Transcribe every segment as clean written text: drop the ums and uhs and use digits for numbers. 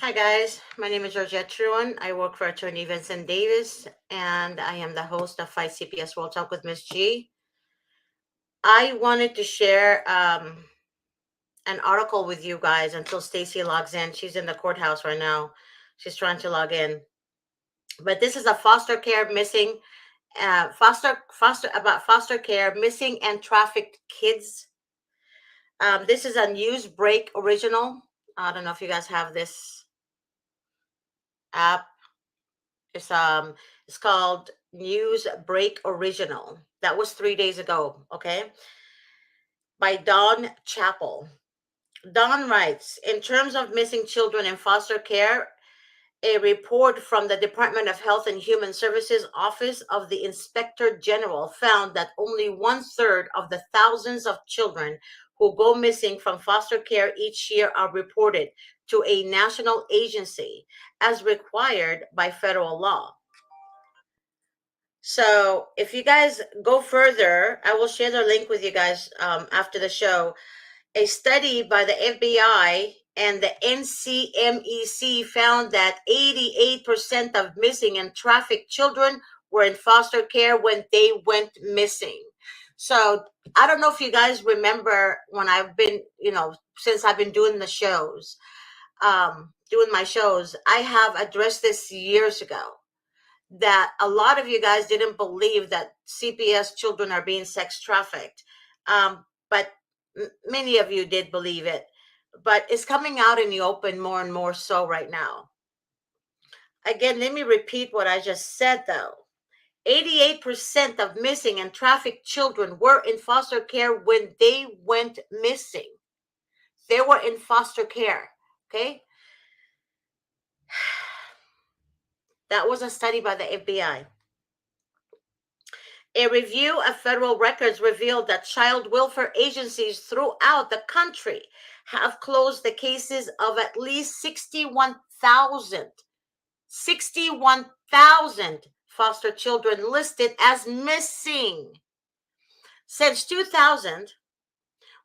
Hi guys, my name is Georgette Truan. I work for attorney Vincent Davis, and I am the host of Fight CPS World Talk with Miss G. I wanted to share an article with you guys until Stacy logs in. She's in the courthouse right now. She's trying to log in, but this is a foster care missing, foster about foster care missing and trafficked kids. This is a news break original. I don't know if you guys have this app. It's it's called News Break Original. That was 3 days ago, okay? By Dawn Chappell. Dawn writes, in terms of missing children in foster care, a report from the Department of Health and Human Services Office of the Inspector General found that only 1/3 of the thousands of children who go missing from foster care each year are reported to a national agency as required by federal law. So if you guys go further, I will share the link with you guys after the show. A study by the FBI and the NCMEC found that 88% of missing and trafficked children were in foster care when they went missing. So I don't know if you guys remember when I've been, since I've been doing the shows, doing my shows, I have addressed this years ago that a lot of you guys didn't believe that CPS children are being sex trafficked. But many of you did believe it. But it's coming out in the open more and more so right now. Again, let me repeat what I just said though. 88% of missing and trafficked children were in foster care when they went missing. They were in foster care. Okay. That was a study by the FBI. A review of federal records revealed that child welfare agencies throughout the country have closed the cases of at least 61,000 foster children listed as missing since 2000,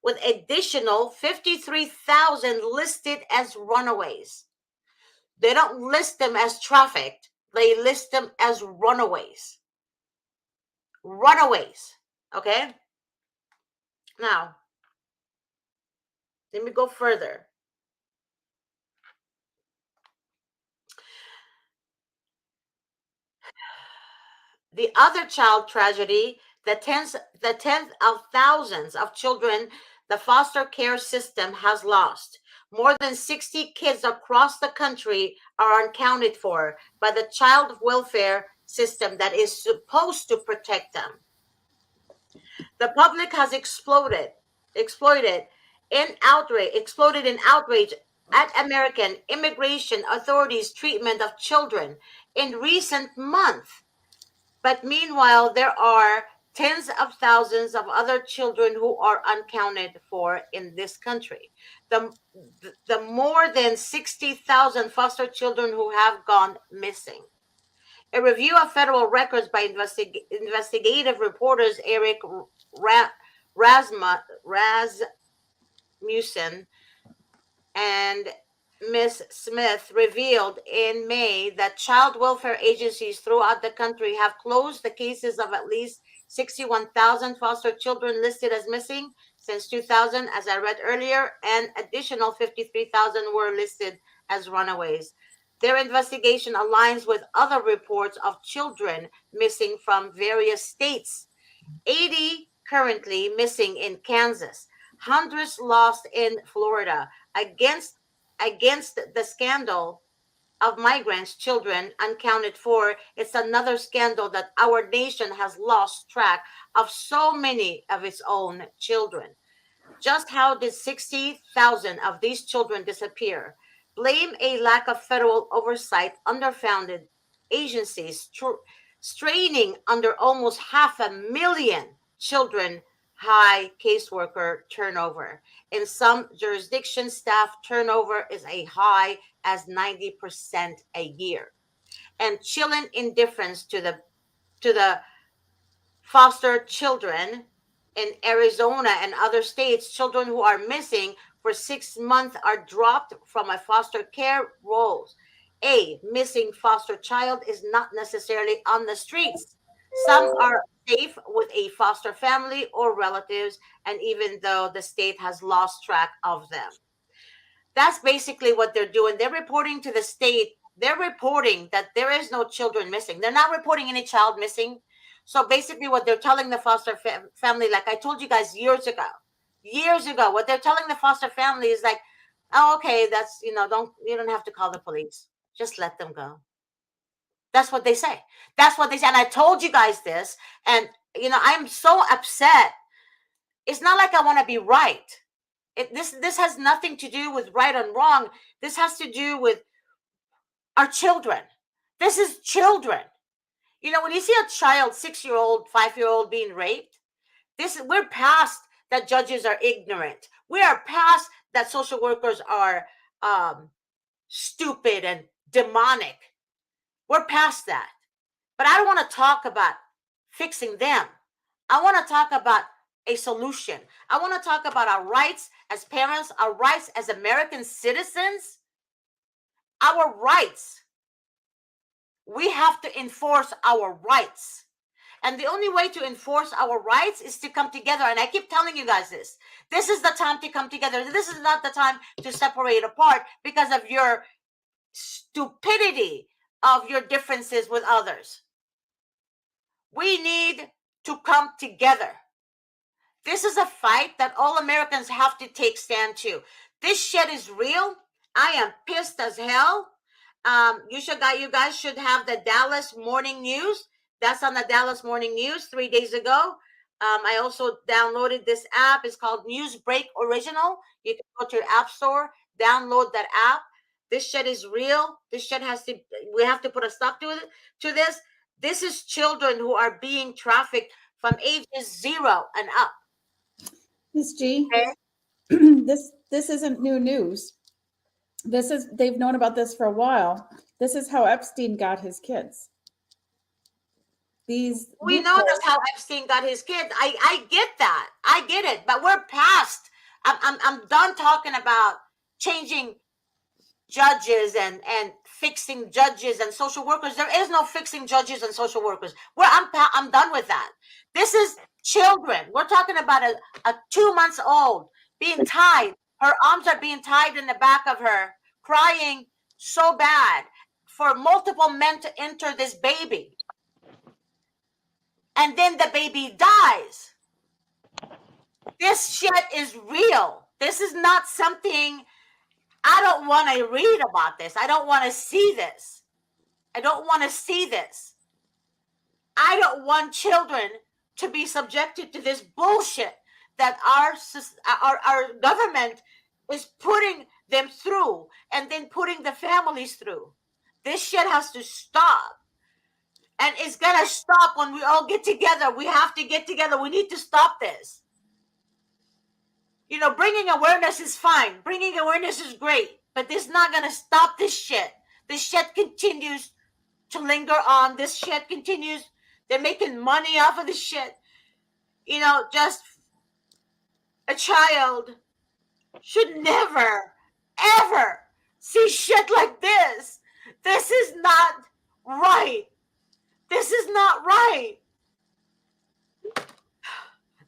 with additional 53,000 listed as runaways. They don't list them as trafficked, they list them as runaways. Runaways, okay? Now, let me go further. The other child tragedy, the tenth of thousands of children the foster care system has lost. More than 60 kids across the country are unaccounted for by the child welfare system that is supposed to protect them. The public has exploded in outrage at American immigration authorities' treatment of children in recent months. But meanwhile, there are tens of thousands of other children who are unaccounted for in this country. The more than 60,000 foster children who have gone missing. A review of federal records by investigative reporters Eric Rasmussen and Ms. Smith revealed in May that child welfare agencies throughout the country have closed the cases of at least 61,000 foster children listed as missing since 2000, as I read earlier, and additional 53,000 were listed as runaways. Their investigation aligns with other reports of children missing from various states. 80 currently missing in Kansas, hundreds lost in Florida. Against the scandal of migrants children unaccounted for, it's another scandal that our nation has lost track of so many of its own children. Just how did 60,000 of these children disappear? Blame a lack of federal oversight, underfunded agencies straining under almost 500,000 children, high caseworker turnover. In some jurisdictions, staff turnover is a high as 90% a year. And chilling indifference to the foster children in Arizona and other states, children who are missing for 6 months are dropped from a foster care rolls. A missing foster child is not necessarily on the streets. Some are safe with a foster family or relatives, and even though the state has lost track of them. That's basically what they're doing. They're reporting to the state. They're reporting that there is no children missing. They're not reporting any child missing. So basically, what they're telling the foster family, like I told you guys years ago, what they're telling the foster family is like, oh, okay, that's you don't have to call the police. Just let them go. That's what they say. That's what they say. And I told you guys this, and I'm so upset. It's not like I want to be right. This has nothing to do with right and wrong. This has to do with our children. This is children. When you see a child, 6-year-old, 5-year-old being raped, we're past that judges are ignorant. We are past that social workers are stupid and demonic. We're past that. But I don't want to talk about fixing them. I want to talk about a solution. I want to talk about our rights as parents, our rights as American citizens, our rights. We have to enforce our rights. And the only way to enforce our rights is to come together. And I keep telling you guys this. This is the time to come together. This is not the time to separate apart because of your stupidity of your differences with others. We need to come together. This is a fight that all Americans have to take stand to. This shit is real. I am pissed as hell. You guys should have the Dallas Morning News. That's on the Dallas Morning News 3 days ago. I also downloaded this app. It's called Newsbreak Original. You can go to your app store, download that app. This shit is real. We have to put a stop to this. This is children who are being trafficked from ages 0 and up. Miss G, Okay? this isn't new news. They've known about this for a while. This is how Epstein got his kids. We know that's how Epstein got his kids. I get that. I get it. But we're past. I'm done talking about changing judges and fixing judges and social workers. There is no fixing judges and social workers. I'm done with that. This is children. We're talking about a 2 months old being tied. Her arms are being tied in the back of her, crying so bad for multiple men to enter this baby. And then the baby dies. This shit is real. This is not something. I don't want to read about this. I don't want to see this. I don't want to see this. I don't want children to be subjected to this bullshit that our government is putting them through and then putting the families through. This shit has to stop. And it's going to stop when we all get together. We have to get together. We need to stop this. Bringing awareness is fine. Bringing awareness is great. But this is not going to stop this shit. This shit continues to linger on. This shit continues. They're making money off of this shit. Just a child should never, ever see shit like this. This is not right. This is not right.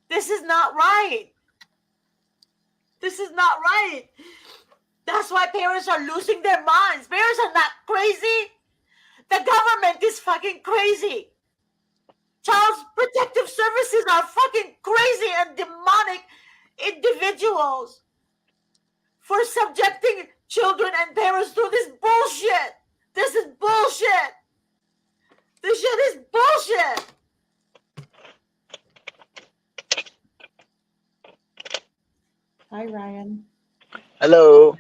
This is not right. This is not right. That's why parents are losing their minds. Parents are not crazy. The government is fucking crazy. Child Protective Services are fucking crazy and demonic individuals for subjecting children and parents to this bullshit. This is bullshit. This shit is bullshit. Hi, Ryan. Hello.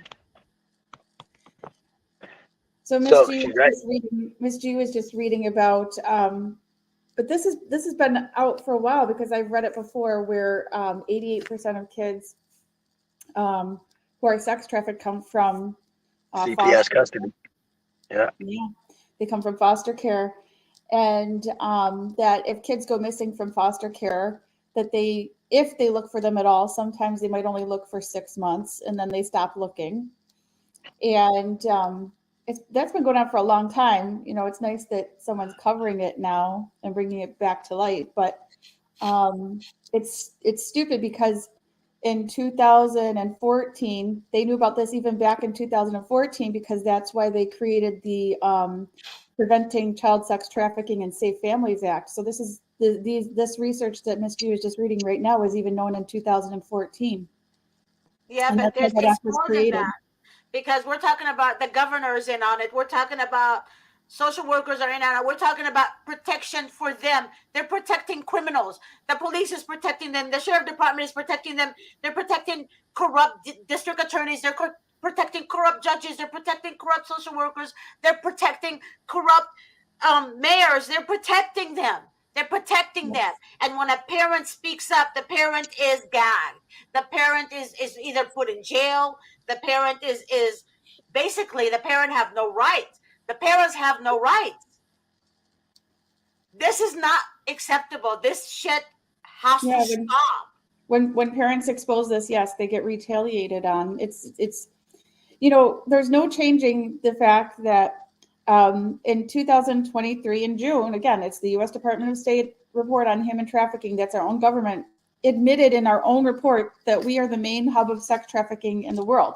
So Miss G was just reading about, but this has been out for a while because I've read it before, where 88% of kids who are sex trafficked come from CPS custody. Yeah, they come from foster care, and that if kids go missing from foster care, that if they look for them at all, sometimes they might only look for 6 months and then they stop looking. And that's been going on for a long time. It's nice that someone's covering it now and bringing it back to light, but it's stupid because in 2014 they knew about this even back in 2014 because that's why they created the Preventing Child Sex Trafficking and Safe Families Act. So this research that Ms. G was just reading right now was even known in 2014. Yeah, And but that's why that it's act was more than created. that, because we're talking about the governors in on it. We're talking about social workers are in on it. We're talking about protection for them. They're protecting criminals. The police is protecting them. The sheriff department is protecting them. They're protecting corrupt district attorneys. They're protecting corrupt judges. They're protecting corrupt social workers. They're protecting corrupt mayors. They're protecting them. They're protecting them. And when a parent speaks up, the parent is gagged. The parent is either put in jail. The parent is basically, the parent have no rights. The parents have no rights. This is not acceptable. This shit has to stop. When parents expose this, yes, they get retaliated on. It's there's no changing the fact that in 2023 in June, again, it's the U.S. Department of State report on human trafficking. That's our own government admitted in our own report that we are the main hub of sex trafficking in the world.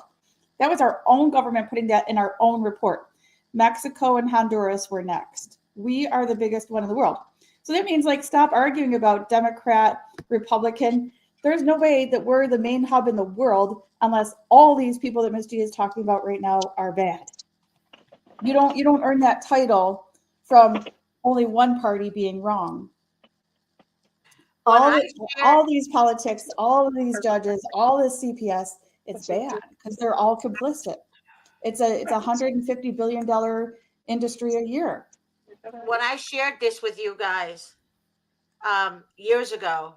That was our own government putting that in our own report. Mexico and Honduras were next. We are the biggest one in the world. So that means, stop arguing about Democrat, Republican. There's no way that we're the main hub in the world unless all these people that Ms. G is talking about right now are bad. You don't earn that title from only one party being wrong. All these politics, all of these judges, all this CPS, it's bad because they're all complicit. It's a $150 billion industry a year. When I shared this with you guys years ago,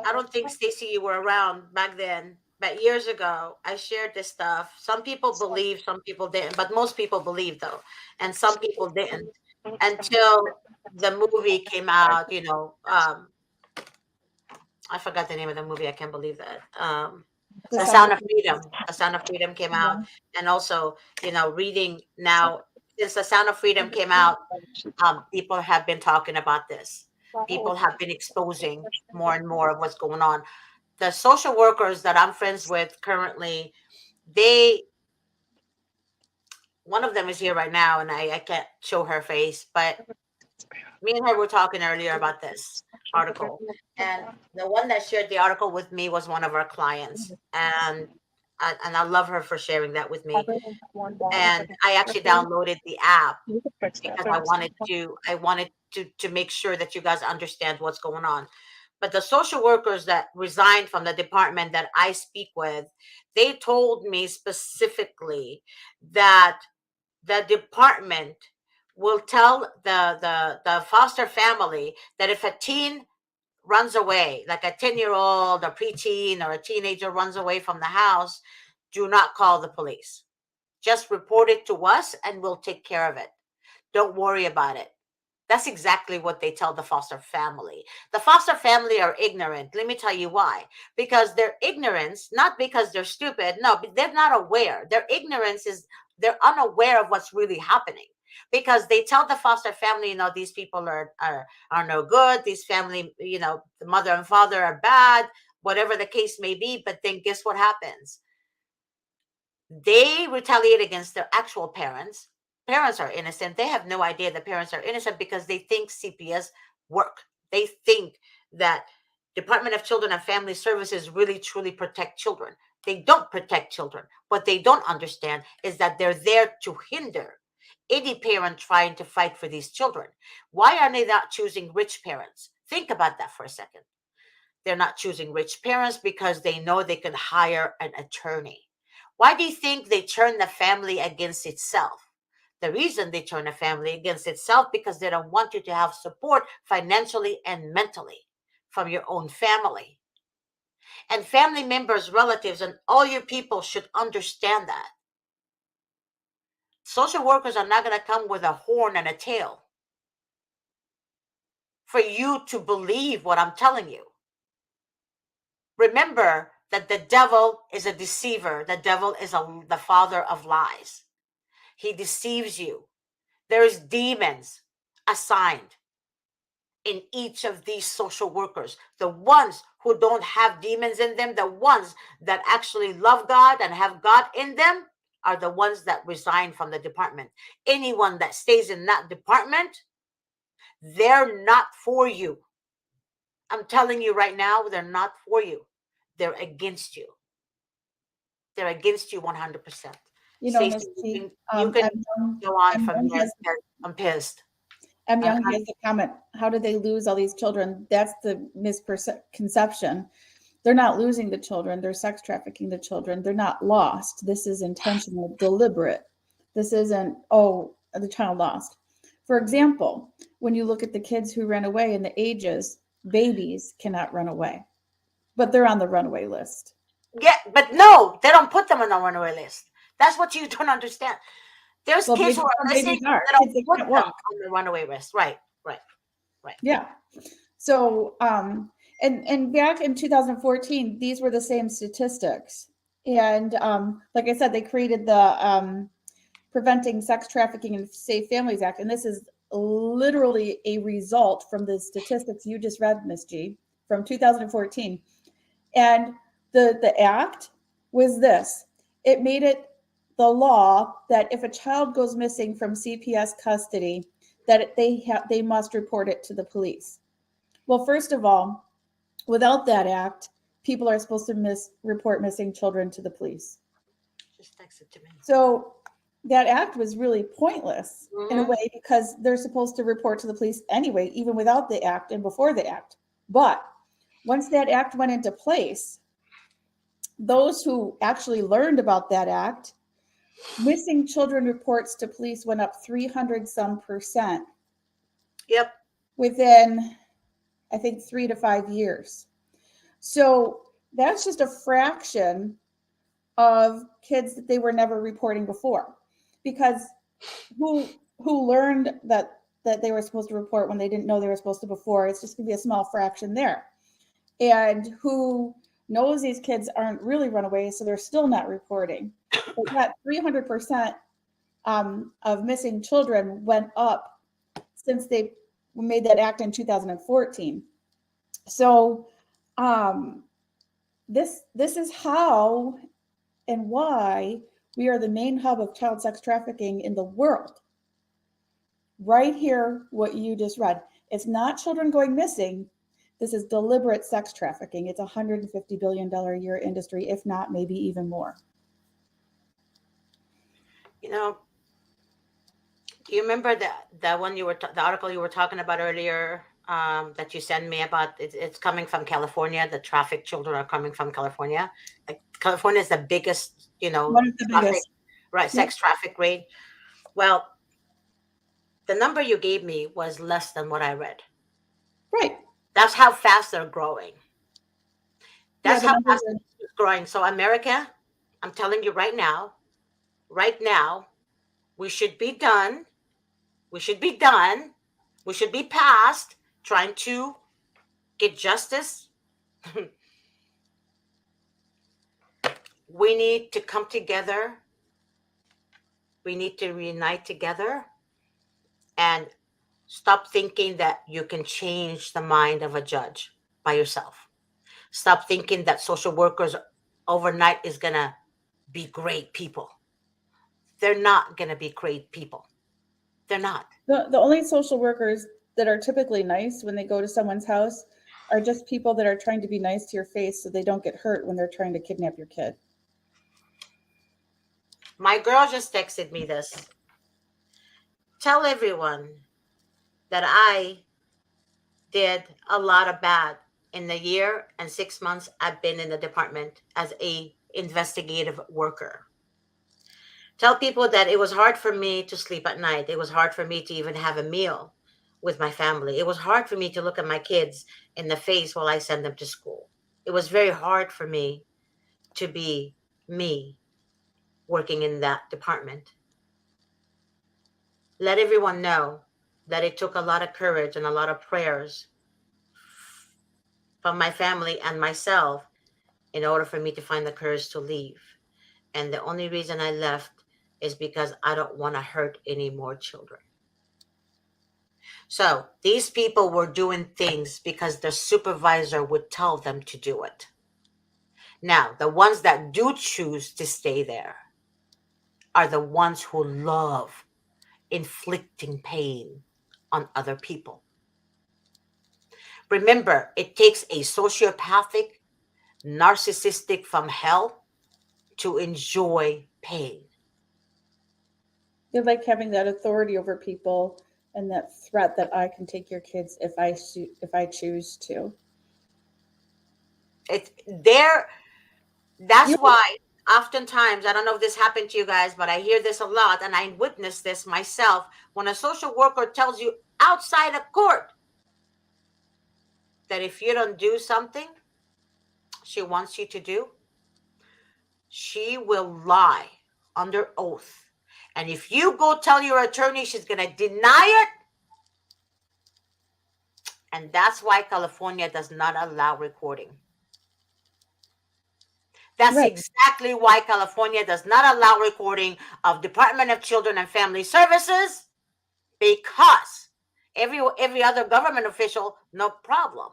I don't think, Stacy, you were around back then, but years ago, I shared this stuff. Some people believe, some people didn't, but most people believe, though, and some people didn't until the movie came out. I forgot the name of the movie. I can't believe that. The Sound of Freedom. The Sound of Freedom came out, and also, reading now, since The Sound of Freedom came out, people have been talking about this. People have been exposing more and more of what's going on. The social workers that I'm friends with currently, one of them is here right now, and I can't show her face, but me and her were talking earlier about this article, and the one that shared the article with me was one of our clients, and I love her for sharing that with me. And I actually downloaded the app because I wanted to make sure that you guys understand what's going on. But the social workers that resigned from the department that I speak with, they told me specifically that the department will tell the foster family that if a teen runs away, like a 10-year-old, a preteen, or a teenager runs away from the house, do not call the police. Just report it to us and we'll take care of it. Don't worry about it. That's exactly what they tell the foster family. The foster family are ignorant. Let me tell you why. Because their ignorance, not because they're stupid, no, they're not aware. Their ignorance is they're unaware of what's really happening. Because they tell the foster family, these people are no good. These family, the mother and father are bad, whatever the case may be. But then guess what happens? They retaliate against their actual parents. Parents are innocent. They have no idea the parents are innocent because they think CPS work. They think that Department of Children and Family Services really truly protect children. They don't protect children. What they don't understand is that they're there to hinder any parent trying to fight for these children. Why are they not choosing rich parents? Think about that for a second. They're not choosing rich parents because they know they can hire an attorney. Why do you think they turn the family against itself? The reason they turn a family against itself because they don't want you to have support financially and mentally from your own family. And family members, relatives, and all your people should understand that. Social workers are not going to come with a horn and a tail for you to believe what I'm telling you. Remember that the devil is a deceiver. The devil is the father of lies. He deceives you. There's demons assigned in each of these social workers. The ones who don't have demons in them, the ones that actually love God and have God in them, are the ones that resign from the department. Anyone that stays in that department, they're not for you. I'm telling you right now, they're not for you. They're against you. They're against you 100%. Miss Stacey, T, you can go on M. from Young there. has I'm pissed. M. I'm, Young I'm, has a comment. How did they lose all these children? That's the misconception. They're not losing the children. They're sex trafficking the children. They're not lost. This is intentional, deliberate. This isn't, oh, the child lost. For example, when you look at the kids who ran away and the ages, babies cannot run away, but they're on the runaway list. yeah, but no, they don't put them on the runaway list. That's what you don't understand. There's Well, kids who are missing. babies are They don't kids that put can't them walk. on the runaway list. Right, right, right. Yeah. So, and back in 2014, these were the same statistics. And like I said, they created the Preventing Sex Trafficking and Safe Families Act. And this is literally a result from the statistics you just read, Ms. G, from 2014. And the act was this. It made it the law that if a child goes missing from CPS custody, that they must report it to the police. Well, first of all, without that act, people are supposed to report missing children to the police. Just text it to me. So that act was really pointless in a Mhm. way because they're supposed to report to the police anyway, even without the act and before the act. But once that act went into place, those who actually learned about that act, missing children reports to police went up 300 some percent Yep. within, I think, 3 to 5 years. So that's just a fraction of kids that they were never reporting before, because who learned that they were supposed to report when they didn't know they were supposed to before? It's just going to be a small fraction there. And who knows these kids aren't really runaways, so they're still not reporting. But that 300% of missing children went up since they made that act in 2014. So this is how and why we are the main hub of child sex trafficking in the world. Right here, what you just read. It's not children going missing. This is deliberate sex trafficking. It's a $150 billion a year industry, if not maybe even more. You know, do you remember the one the article you were talking about earlier, that you sent me about? It's coming from California. The trafficked children are coming from California. Like, California is the biggest, One of the biggest. right, sex traffic rate. Well, the number you gave me was less than what I read. Right. That's how fast they're growing. That's Yeah, how fast it's growing. So America, I'm telling you right now, we should be done. We should be done. We should be past trying to get justice. We need to come together. We need to reunite together and stop thinking that you can change the mind of a judge by yourself. Stop thinking that social workers overnight is going to be great people. They're not going to be great people. They're not. The only social workers that are typically nice when they go to someone's house are just people that are trying to be nice to your face so they don't get hurt when they're trying to kidnap your kid. My girl just texted me this. Tell everyone that I did a lot of bad in the year and 6 months I've been in the department as a investigative worker. Tell people that it was hard for me to sleep at night. It was hard for me to even have a meal with my family. It was hard for me to look at my kids in the face while I send them to school. It was very hard for me to be me working in that department. Let everyone know that it took a lot of courage and a lot of prayers from my family and myself in order for me to find the courage to leave. And the only reason I left is because I don't want to hurt any more children. So these people were doing things because the supervisor would tell them to do it. Now, the ones that do choose to stay there are the ones who love inflicting pain on other people. Remember, it takes a sociopathic, narcissistic from hell to enjoy pain. They like having that authority over people and that threat that I can take your kids if I choose to. It's there. That's You why oftentimes, I don't know if this happened to you guys, but I hear this a lot and I witness this myself. When a social worker tells you outside of court that if you don't do something she wants you to do, she will lie under oath. And if you go tell your attorney, she's going to deny it. And that's why California does not allow recording. That's right. exactly why California does not allow recording of Department of Children and Family Services, because every other government official, no problem.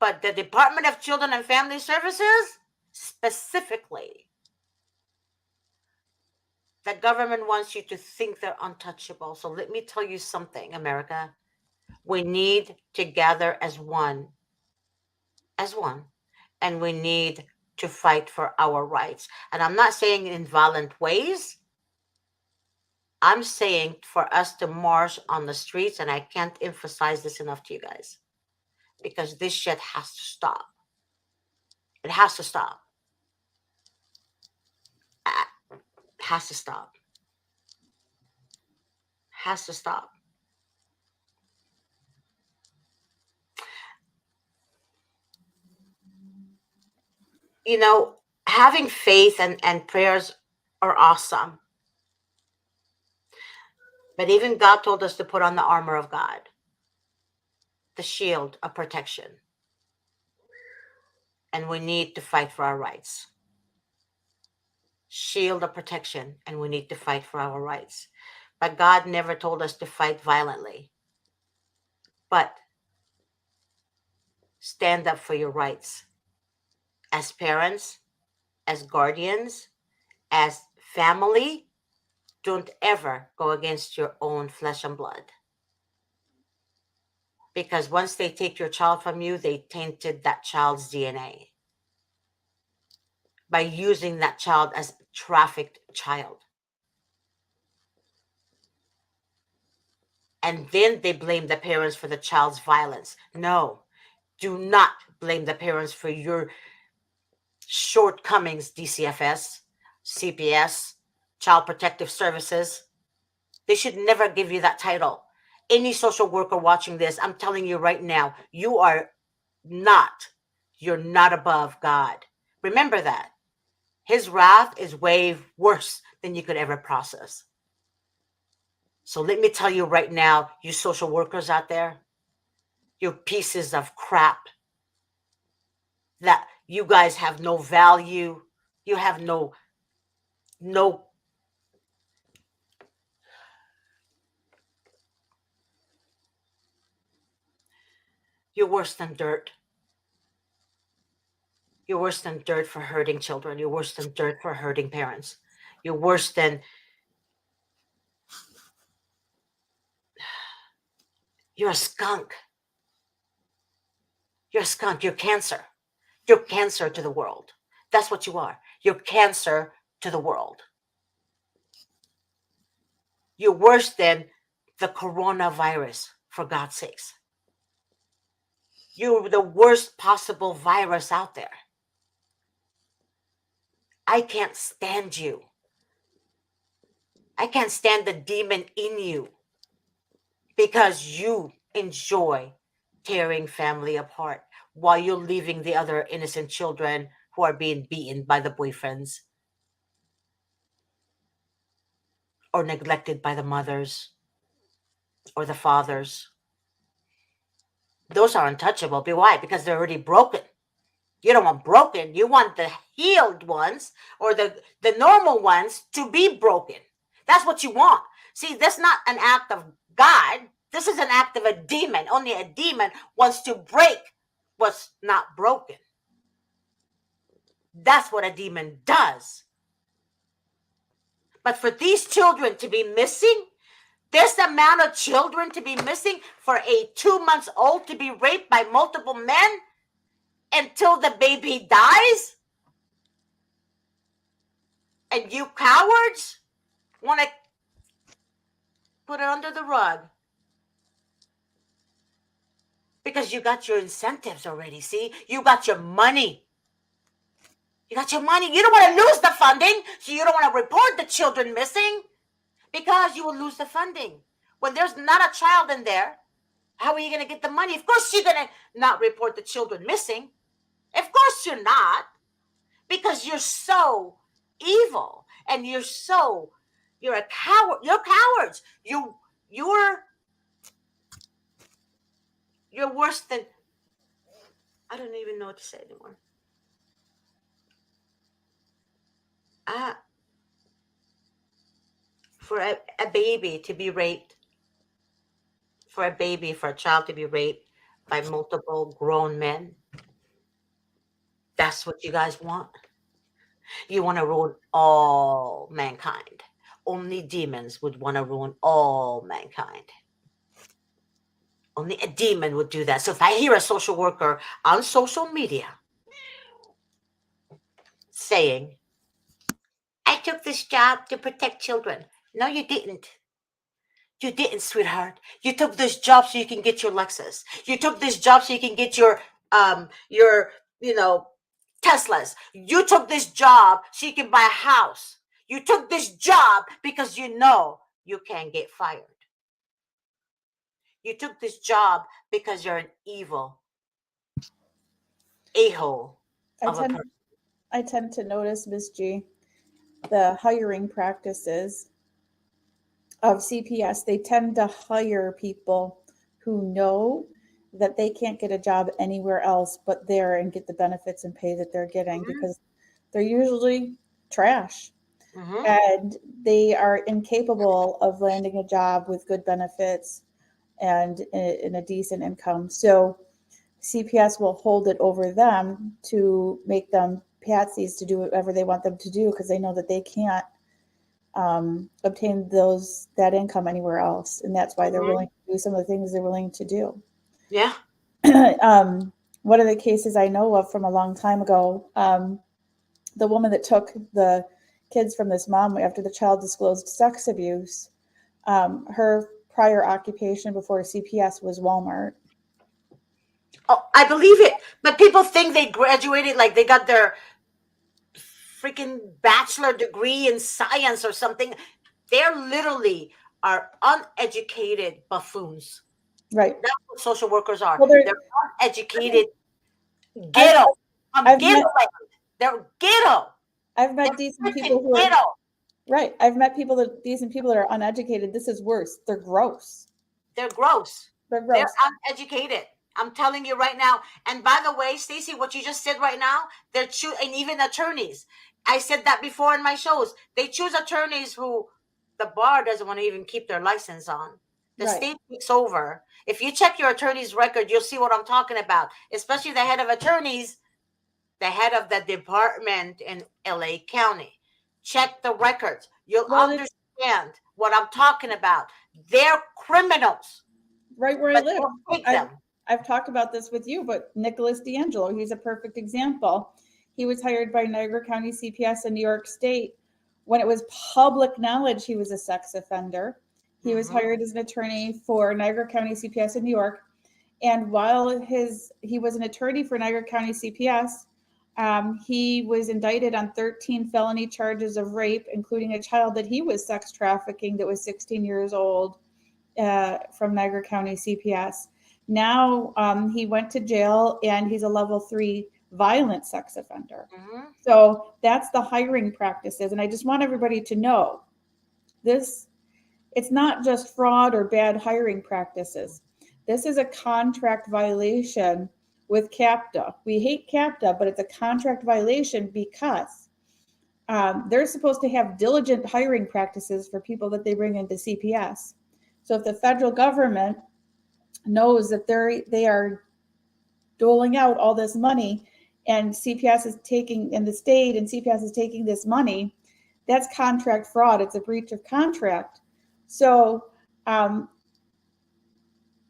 But the Department of Children and Family Services, specifically, the government wants you to think they're untouchable. So let me tell you something, America. We need to gather as one, and we need to fight for our rights. And I'm not saying in violent ways. I'm saying for us to march on the streets, and I can't emphasize this enough to you guys, because this shit has to stop. It has to stop. It has to stop. Has to stop. You know, having faith and prayers are awesome. But even God told us to put on the armor of God, the shield of protection. And we need to fight for our rights. Shield of protection, and we need to fight for our rights. But God never told us to fight violently. But stand up for your rights. As parents, as guardians, as family, don't ever go against your own flesh and blood. Because once they take your child from you, they tainted that child's DNA by using that child as a trafficked child. And then they blame the parents for the child's violence. No, do not blame the parents for your shortcomings, DCFS, CPS, Child Protective Services. They should never give you that title. Any social worker watching this, I'm telling you right now, you're not above God. Remember that. His wrath is way worse than you could ever process. So let me tell you right now, you social workers out there, you pieces of crap, that you guys have no value. You have no, you're worse than dirt. You're worse than dirt for hurting children. You're worse than dirt for hurting parents. You're worse than, you're a skunk. You're a skunk. You're cancer. You're cancer to the world. That's what you are. You're cancer to the world. You're worse than the coronavirus, for God's sakes. You're the worst possible virus out there. I can't stand you. I can't stand the demon in you, because you enjoy tearing family apart while you're leaving the other innocent children who are being beaten by the boyfriends or neglected by the mothers or the fathers. Those are untouchable. Why? Because they're already broken. You don't want broken. You want the healed ones or the normal ones to be broken. That's what you want. See, that's not an act of God. This is an act of a demon. Only a demon wants to break what's not broken. That's what a demon does. But for these children to be missing, this amount of children to be missing, for a 2 months old to be raped by multiple men until the baby dies, and you cowards want to put it under the rug because you got your incentives already. See, you got your money. You got your money. You don't want to lose the funding, so you don't want to report the children missing because you will lose the funding. When there's not a child in there, how are you going to get the money? Of course, you're going to not report the children missing. Of course, you're not, because you're so evil and you're a coward. You're cowards. You're worse than, I don't even know what to say anymore. For a baby to be raped, for a child to be raped by multiple grown men, that's what you guys want. You want to ruin all mankind. Only demons would want to ruin all mankind. Only a demon would do that. So if I hear a social worker on social media saying, I took this job to protect children. No, you didn't. You didn't, sweetheart. You took this job so you can get your Lexus. You took this job so you can get your you know, Teslas. You took this job so you can buy a house. You took this job because you know you can't get fired. You took this job because you're an evil a-hole of a person. I tend to notice, Ms. G, the hiring practices of CPS. They tend to hire people who know that they can't get a job anywhere else but there and get the benefits and pay that they're getting, because they're usually trash. And they are incapable of landing a job with good benefits and in a decent income. So CPS will hold it over them to make them patsies to do whatever they want them to do, because they know that they can't obtain that income anywhere else, and that's why they're willing to do some of the things they're willing to do. Yeah. One of the cases I know of from a long time ago, the woman that took the kids from this mom after the child disclosed sex abuse, her prior occupation before CPS was Walmart. Oh, I believe it. But people think they graduated, like they got their freaking bachelor degree in science or something. They're literally are uneducated buffoons. Right. That's what social workers are. Well, they're uneducated ghetto. They're ghetto. I've met decent people who are right. I've met decent people that are uneducated. This is worse. They're gross. They're gross. They're gross. They're uneducated. I'm telling you right now. And by the way, Stacey, what you just said right now, and even attorneys. I said that before in my shows. They choose attorneys who the bar doesn't want to even keep their license on. The state takes over. If you check your attorney's record, you'll see what I'm talking about. Especially the head of attorneys, the head of the department in LA County. Check the records. You'll understand what I'm talking about. They're criminals. Right where I live. I've talked about this with you, but Nicholas D'Angelo, he's a perfect example. He was hired by Niagara County CPS in New York State when it was public knowledge he was a sex offender. He was hired as an attorney for Niagara County CPS in New York. And while he was an attorney for Niagara County CPS, he was indicted on 13 felony charges of rape, including a child that he was sex trafficking that was 16 years old from Niagara County CPS. Now he went to jail and he's a level 3 violent sex offender. So that's the hiring practices. And I just want everybody to know this, it's not just fraud or bad hiring practices. This is a contract violation with CAPTA. We hate CAPTA, but it's a contract violation because they're supposed to have diligent hiring practices for people that they bring into CPS. So if the federal government knows that they are doling out all this money and CPS is taking, and the state and CPS is taking this money, that's contract fraud. It's a breach of contract. So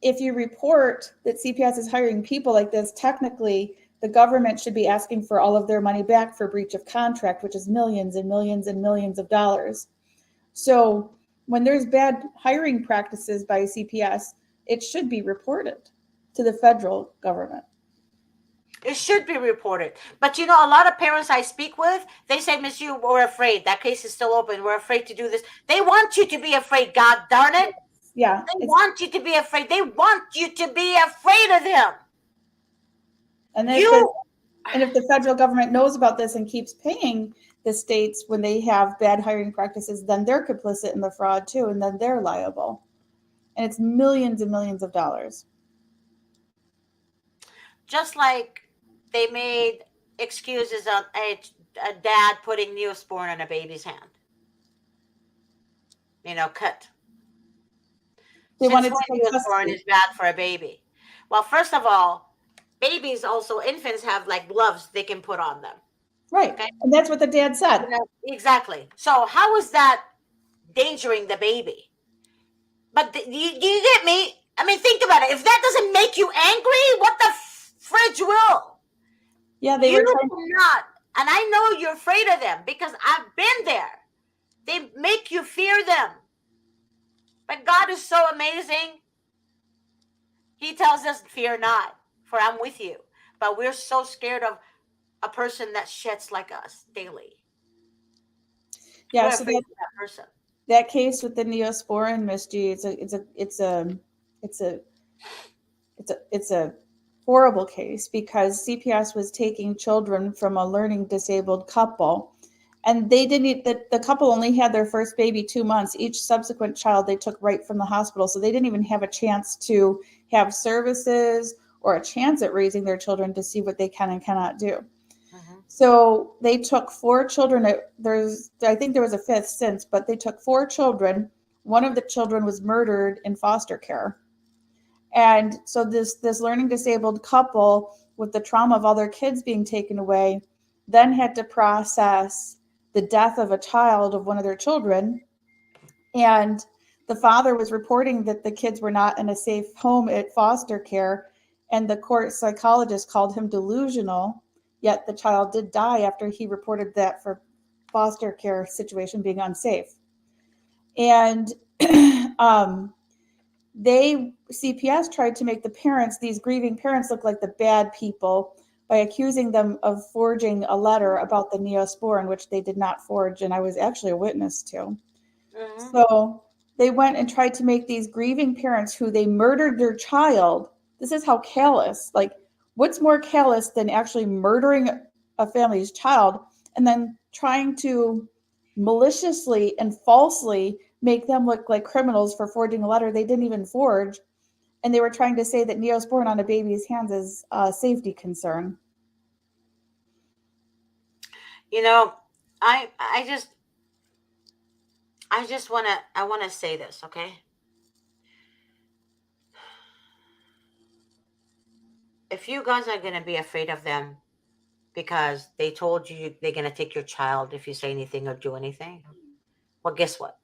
if you report that CPS is hiring people like this, technically the government should be asking for all of their money back for breach of contract, which is millions and millions and millions of dollars. So when there's bad hiring practices by CPS, it should be reported to the federal government. It should be reported. But you know, a lot of parents I speak with, they say, Miss Yu, we're afraid. That case is still open. We're afraid to do this. They want you to be afraid, God darn it. Yeah. They want you to be afraid. They want you to be afraid of them. And if the federal government knows about this and keeps paying the states when they have bad hiring practices, then they're complicit in the fraud too, and then they're liable. And it's millions and millions of dollars. Just like they made excuses on a dad putting Neosporin on a baby's hand. You know, cut. They Since wanted to when take Neosporin custody. is bad for a baby? Well, first of all, babies also, infants have like gloves they can put on them. Right. Okay. And that's what the dad said. Exactly. So how is that endangering the baby? But do you get me? I mean, think about it. If that doesn't make you angry, what the fridge will? Yeah, they were not. And I know you're afraid of them because I've been there. They make you fear them. But God is so amazing. He tells us, fear not, for I'm with you. But we're so scared of a person that sheds like us daily. Yeah, we're so afraid of that person. That case with the Neosporin, Miss G, it's a horrible case because CPS was taking children from a learning disabled couple, and they didn't. The couple only had their first baby 2 months. Each subsequent child they took right from the hospital, so they didn't even have a chance to have services or a chance at raising their children to see what they can and cannot do. So they took 4 children. I think there was a 5th since, but they took 4 children. One of the children was murdered in foster care. And so this learning disabled couple, with the trauma of all their kids being taken away, then had to process the death of a child of one of their children. And the father was reporting that the kids were not in a safe home at foster care. And the court psychologist called him delusional. Yet the child did die after he reported that for foster care situation being unsafe. And CPS tried to make the parents, these grieving parents, look like the bad people by accusing them of forging a letter about the Neosporin, which they did not forge, and I was actually a witness to. So they went and tried to make these grieving parents who they murdered their child. This is how callous, like, what's more callous than actually murdering a family's child and then trying to maliciously and falsely make them look like criminals for forging a letter they didn't even forge. And they were trying to say that Neosporin on a baby's hands is a safety concern. You know, I want to say this, okay? If you guys are going to be afraid of them because they told you they're going to take your child if you say anything or do anything, well, guess what?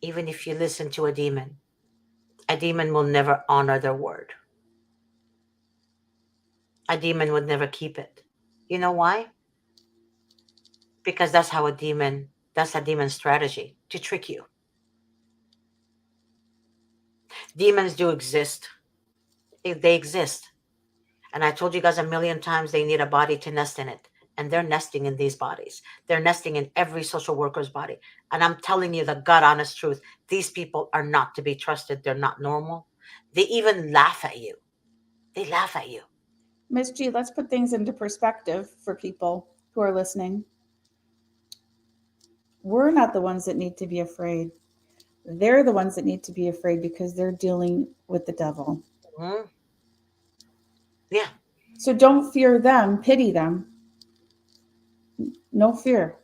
Even if you listen to a demon will never honor their word. A demon would never keep it. You know why? Because that's a demon's strategy, to trick you. Demons do exist. They exist. And I told you guys a million times they need a body to nest in it. And they're nesting in these bodies. They're nesting in every social worker's body. And I'm telling you the God honest truth. These people are not to be trusted. They're not normal. They even laugh at you. They laugh at you. Miss G, let's put things into perspective for people who are listening. We're not the ones that need to be afraid. They're the ones that need to be afraid because they're dealing with the devil. Mm-hmm. So don't fear them, pity them. No fear.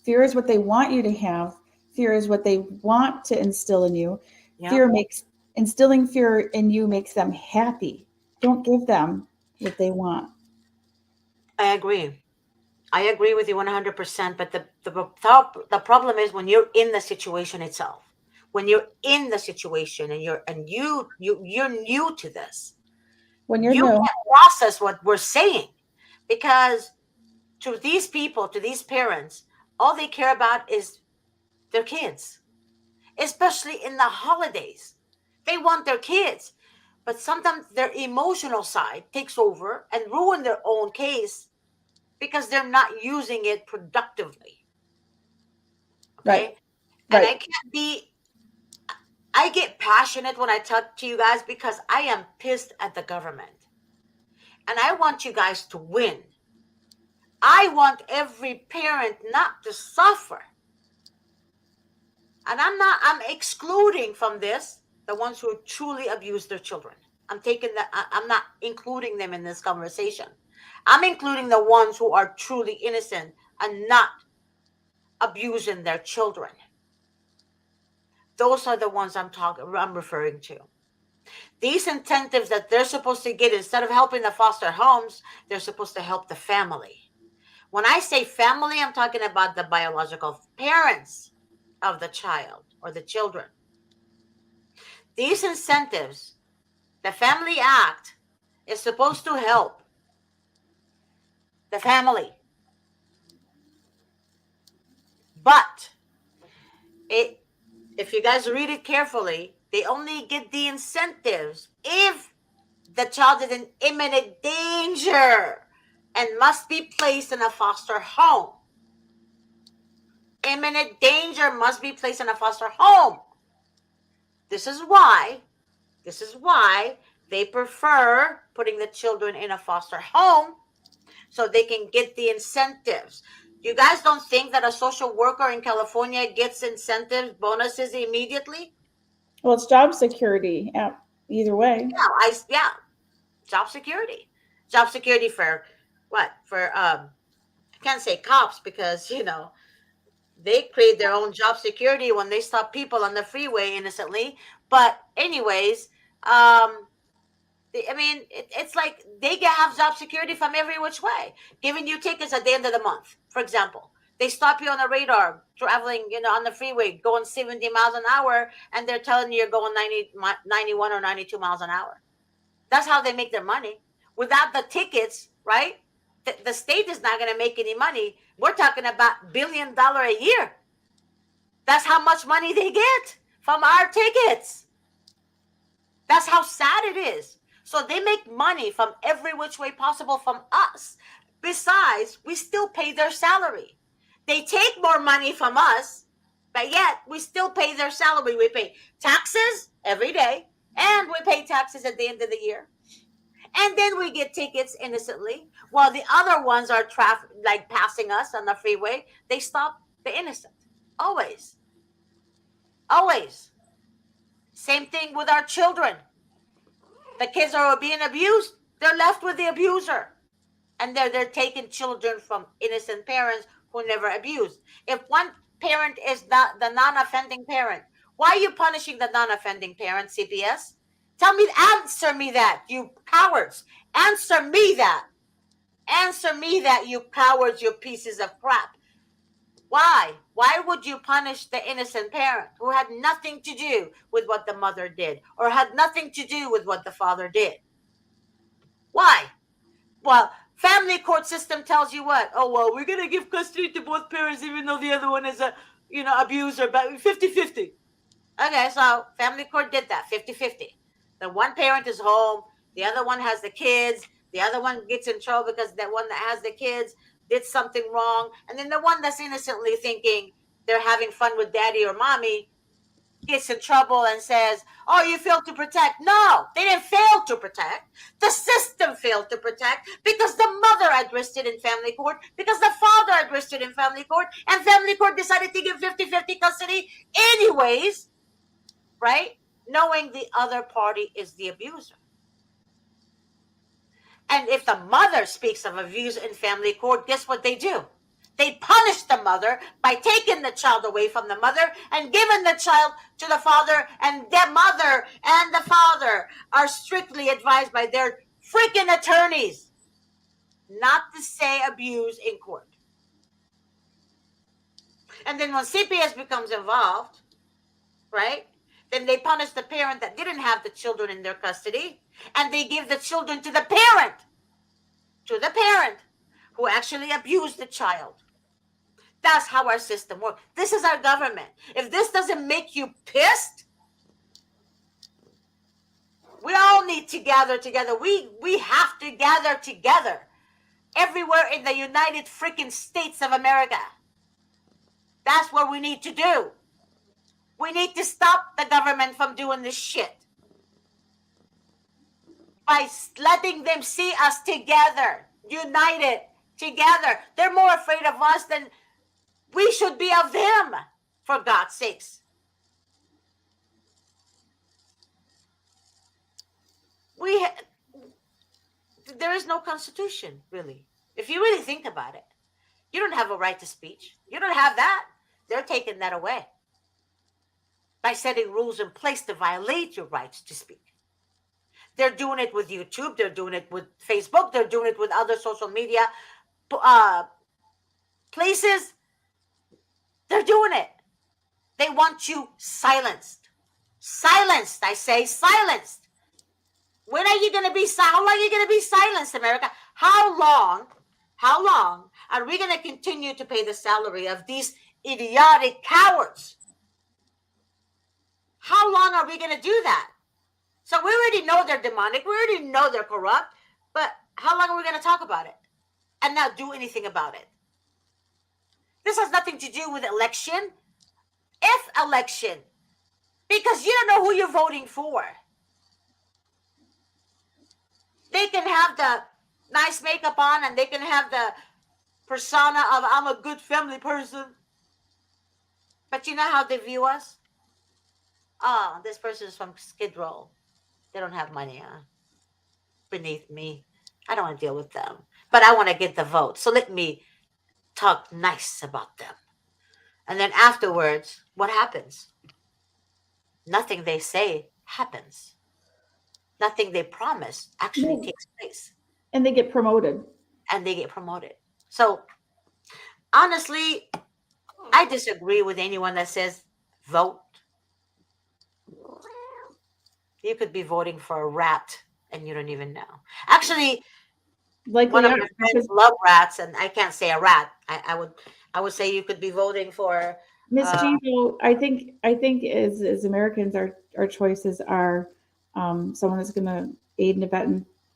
Fear is what they want you to have. Fear is what they want to instill in you. Yeah, Fear makes instilling fear in you makes them happy. Don't give them what they want. I agree. I agree with you 100%. But the problem is when you're in the situation itself. When you're in the situation and you're new to this, When you're you new, can't process what we're saying, because to these people, to these parents, all they care about is their kids, especially in the holidays. They want their kids, but sometimes their emotional side takes over and ruin their own case because they're not using it productively. right, Okay. And right. I get passionate when I talk to you guys because I am pissed at the government and I want you guys to win. I want every parent not to suffer. And I'm excluding from this the ones who truly abuse their children. I'm not including them in this conversation. I'm including the ones who are truly innocent and not abusing their children. Those are the ones I'm referring to. These incentives that they're supposed to get, instead of helping the foster homes, they're supposed to help the family. When I say family, I'm talking about the biological parents of the child or the children. These incentives, the Family Act, is supposed to help the family. But it, if you guys read it carefully, they only get the incentives if the child is in imminent danger and must be placed in a foster home. Imminent danger must be placed in a foster home. This is why, this is why they prefer putting the children in a foster home so they can get the incentives. You guys don't think that a social worker in California gets incentives, bonuses immediately? Well, it's job security. Yeah, either way. Yeah, job security. Job security for what? For I can't say cops because, they create their own job security when they stop people on the freeway innocently. But anyways, I mean, it's like they have job security from every which way, giving you tickets at the end of the month. For example, they stop you on the radar traveling, on the freeway, going 70 miles an hour, and they're telling you you're going 91 or 92 miles an hour. That's how they make their money. Without the tickets, right? The state is not going to make any money. We're talking about $1 billion a year. That's how much money they get from our tickets. That's how sad it is. So they make money from every which way possible from us. Besides, we still pay their salary. They take more money from us, but yet we still pay their salary. We pay taxes every day, and we pay taxes at the end of the year. And then we get tickets innocently, while the other ones are like passing us on the freeway. They stop the innocent. Always. Always. Same thing with our children. The kids are being abused, they're left with the abuser. And they're taking children from innocent parents who never abused. If one parent is not the non-offending parent, why are you punishing the non-offending parent, CPS? Answer me that, you cowards. Answer me that. Answer me that, you cowards, you pieces of crap. Why? Why would you punish the innocent parent who had nothing to do with what the mother did or had nothing to do with what the father did? Why? Well, family court system tells you what? Oh, well, we're going to give custody to both parents even though the other one is a, abuser, but 50-50. Okay, so family court did that, 50-50. The one parent is home, the other one has the kids, the other one gets in trouble because that one that has the kids did something wrong, and then the one that's innocently thinking they're having fun with daddy or mommy gets in trouble and says, "Oh, you failed to protect." No, they didn't fail to protect. The system failed to protect because the mother addressed it in family court, because the father addressed it in family court, and family court decided to give 50-50 custody anyways, right? Knowing the other party is the abuser. And if the mother speaks of abuse in family court, guess what they do? They punish the mother by taking the child away from the mother and giving the child to the father, and the mother and the father are strictly advised by their freaking attorneys not to say abuse in court. And then when CPS becomes involved, right, then they punish the parent that didn't have the children in their custody, and they give the children to the parent who actually abused the child. That's how our system works. This is our government. If this doesn't make you pissed, we all need to gather together. We have to gather together everywhere in the United freaking States of America. That's what we need to do. We need to stop the government from doing this shit by letting them see us together, united together. They're more afraid of us than we should be of them, for God's sakes. There is no constitution, really. If you really think about it, you don't have a right to speech. You don't have that. They're taking that away by setting rules in place to violate your rights to speak. They're doing it with YouTube. They're doing it with Facebook. They're doing it with other social media places. They're doing it. They want you silenced. Silenced, I say, silenced. When are you going to be how long are you going to be silenced, America? How long are we going to continue to pay the salary of these idiotic cowards? How long are we going to do that? So we already know they're demonic. We already know they're corrupt. But how long are we going to talk about it and not do anything about it? This has nothing to do with election. If election. Because you don't know who you're voting for. They can have the nice makeup on and they can have the persona of I'm a good family person. But you know how they view us? Oh, this person is from Skid Row. They don't have money beneath me. I don't want to deal with them. But I want to get the vote. So let me talk nice about them. And then afterwards, what happens? Nothing they say happens. Nothing they promise actually takes place. And they get promoted. So honestly, I disagree with anyone that says vote. You could be voting for a rat and you don't even know. Actually, one of my friends love rats, and I can't say a rat. I would say you could be voting for Miss G. I think as Americans, our choices are someone is going to aid and abet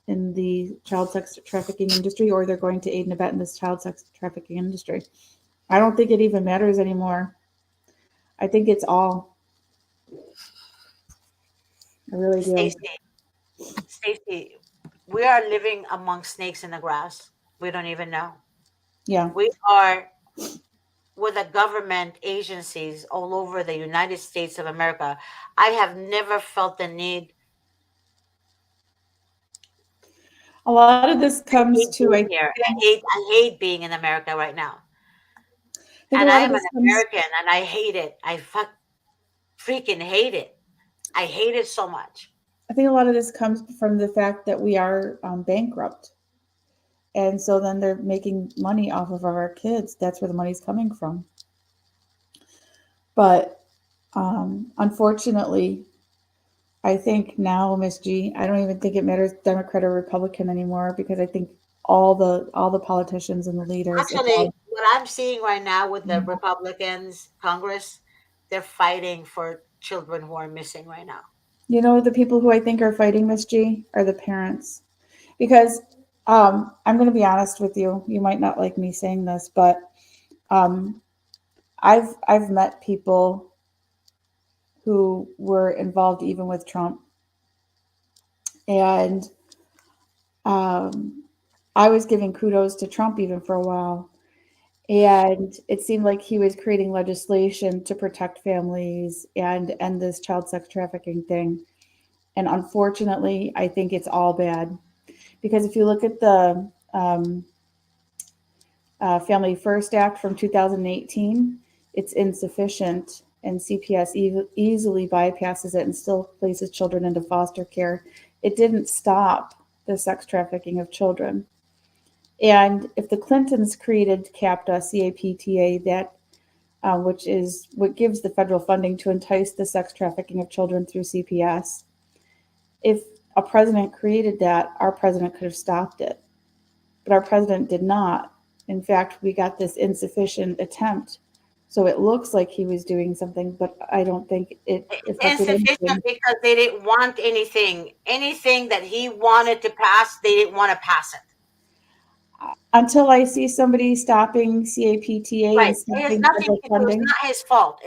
in the child sex trafficking industry, or they're going to aid and abet in this child sex trafficking industry. I don't think it even matters anymore. I think it's all. I really do. Stacey, we are living among snakes in the grass. We don't even know. Yeah. We are with the government agencies all over the United States of America. I have never felt the need. A lot of this comes to I hate being in America right now. And I am an American and I hate it. I freaking hate it. I hate it so much. I think a lot of this comes from the fact that we are bankrupt. And so then they're making money off of our kids. That's where the money's coming from. But unfortunately, I think now, Miss G, I don't even think it matters Democrat or Republican anymore, because I think all the politicians and the leaders. Actually, what I'm seeing right now with the Republicans, Congress, they're fighting for children who are missing right now. You know, the people who I think are fighting, Miss G, are the parents. Because I'm going to be honest with you. You might not like me saying this, but I've met people who were involved even with Trump, and I was giving kudos to Trump even for a while, and it seemed like he was creating legislation to protect families and end this child sex trafficking thing. And unfortunately, I think it's all bad, Because if you look at the Family First Act from 2018, it's insufficient, and CPS easily bypasses it and still places children into foster care. It didn't stop the sex trafficking of children. And if the Clintons created CAPTA, CAPTA, that which is what gives the federal funding to entice the sex trafficking of children through CPS, if a president created that, our president could have stopped it. But our president did not. In fact, we got this insufficient attempt. So it looks like he was doing something, but I don't think it affected Insufficient anything. because they didn't want anything that he wanted to pass. They didn't want to pass it. Until I see somebody stopping CAPTA Right. and It has stopping nothing federal to do. It's funding, not his fault.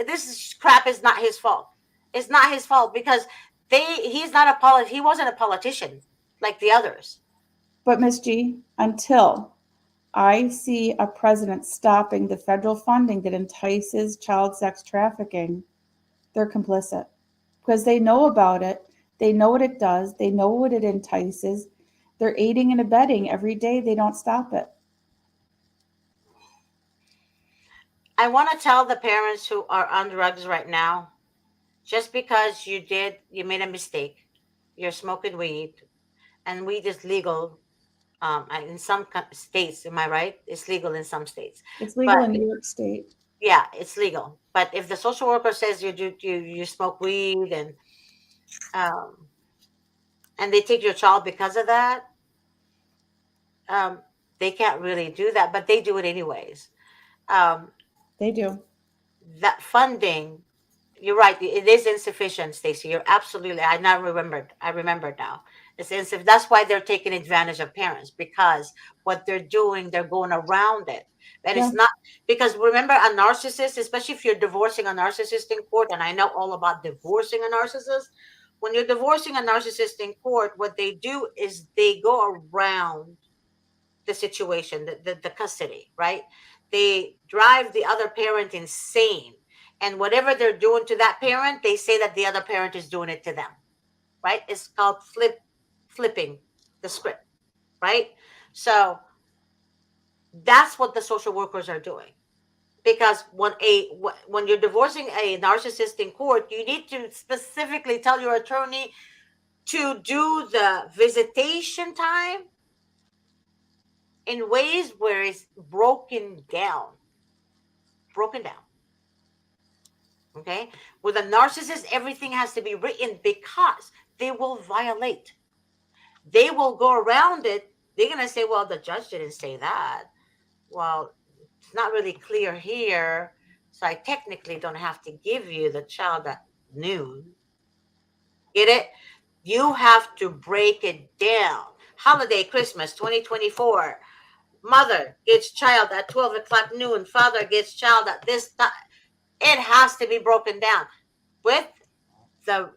Crap is not his fault. It's not his fault because he's not he wasn't a politician like the others. but Miss G, until I see a president stopping the federal funding that entices child sex trafficking, they're complicit because they know about it. They know what it does. They know what it entices. They're aiding and abetting every day. They don't stop it. I want to tell the parents who are on drugs right now, just because you made a mistake, you're smoking weed, and weed is legal in some states. Am I right? It's legal in some states, It's legal but in New York State. yeah, it's legal. But if the social worker says you smoke weed um, and they take your child because of that, um, they can't really do that, but they do it anyways. Um, They do. that funding, you're right, it is insufficient, Stacy. You're absolutely. I remembered now. It's insufficient. That's why they're taking advantage of parents, because what they're doing, they're going around it. And Yeah. it's not because, remember, a narcissist, especially if you're divorcing a narcissist in court, and I know all about divorcing a narcissist. When you're divorcing a narcissist in court, what they do is they go around the situation, the custody, right? They drive the other parent insane. And whatever they're doing to that parent, they say that the other parent is doing it to them, right? It's called flipping the script, right? So that's what the social workers are doing. Because when you're divorcing a narcissist in court, you need to specifically tell your attorney to do the visitation time in ways where it's broken down. Okay. With a narcissist, everything has to be written because they will violate. They will go around it. They're going to say, well, the judge didn't say that. Well, it's not really clear here. So I technically don't have to give you the child at noon. Get it? You have to break it down. Holiday, Christmas 2024. Mother gets child at 12 o'clock noon. Father gets child at this time. It has to be broken down with the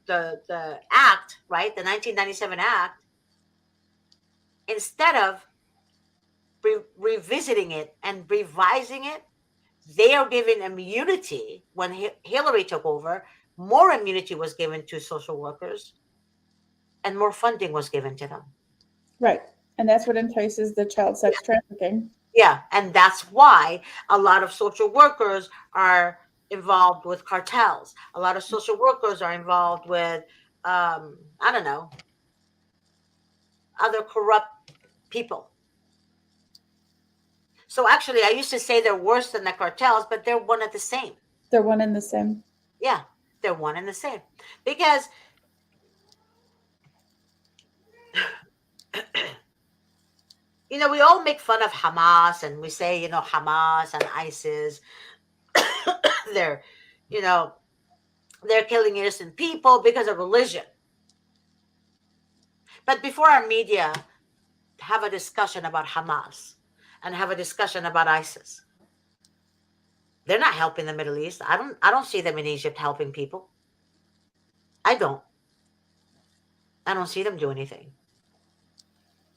act, right? The 1997 act. Instead of revisiting it and revising it, they are given immunity. When Hillary took over, more immunity was given to social workers and more funding was given to them. Right. And that's what entices the child sex trafficking. Yeah, and that's why a lot of social workers are involved with cartels. A lot of social workers are involved with, I don't know, other corrupt people. So actually, I used to say they're worse than the cartels, but they're one and the same. They're one and the same. Yeah, they're one and the same. Because we all make fun of Hamas and we say, Hamas and ISIS, they're, you know, they're killing innocent people because of religion. But before our media have a discussion about Hamas and have a discussion about ISIS, they're not helping the Middle East. I don't see them in Egypt helping people. I don't. I don't see them do anything.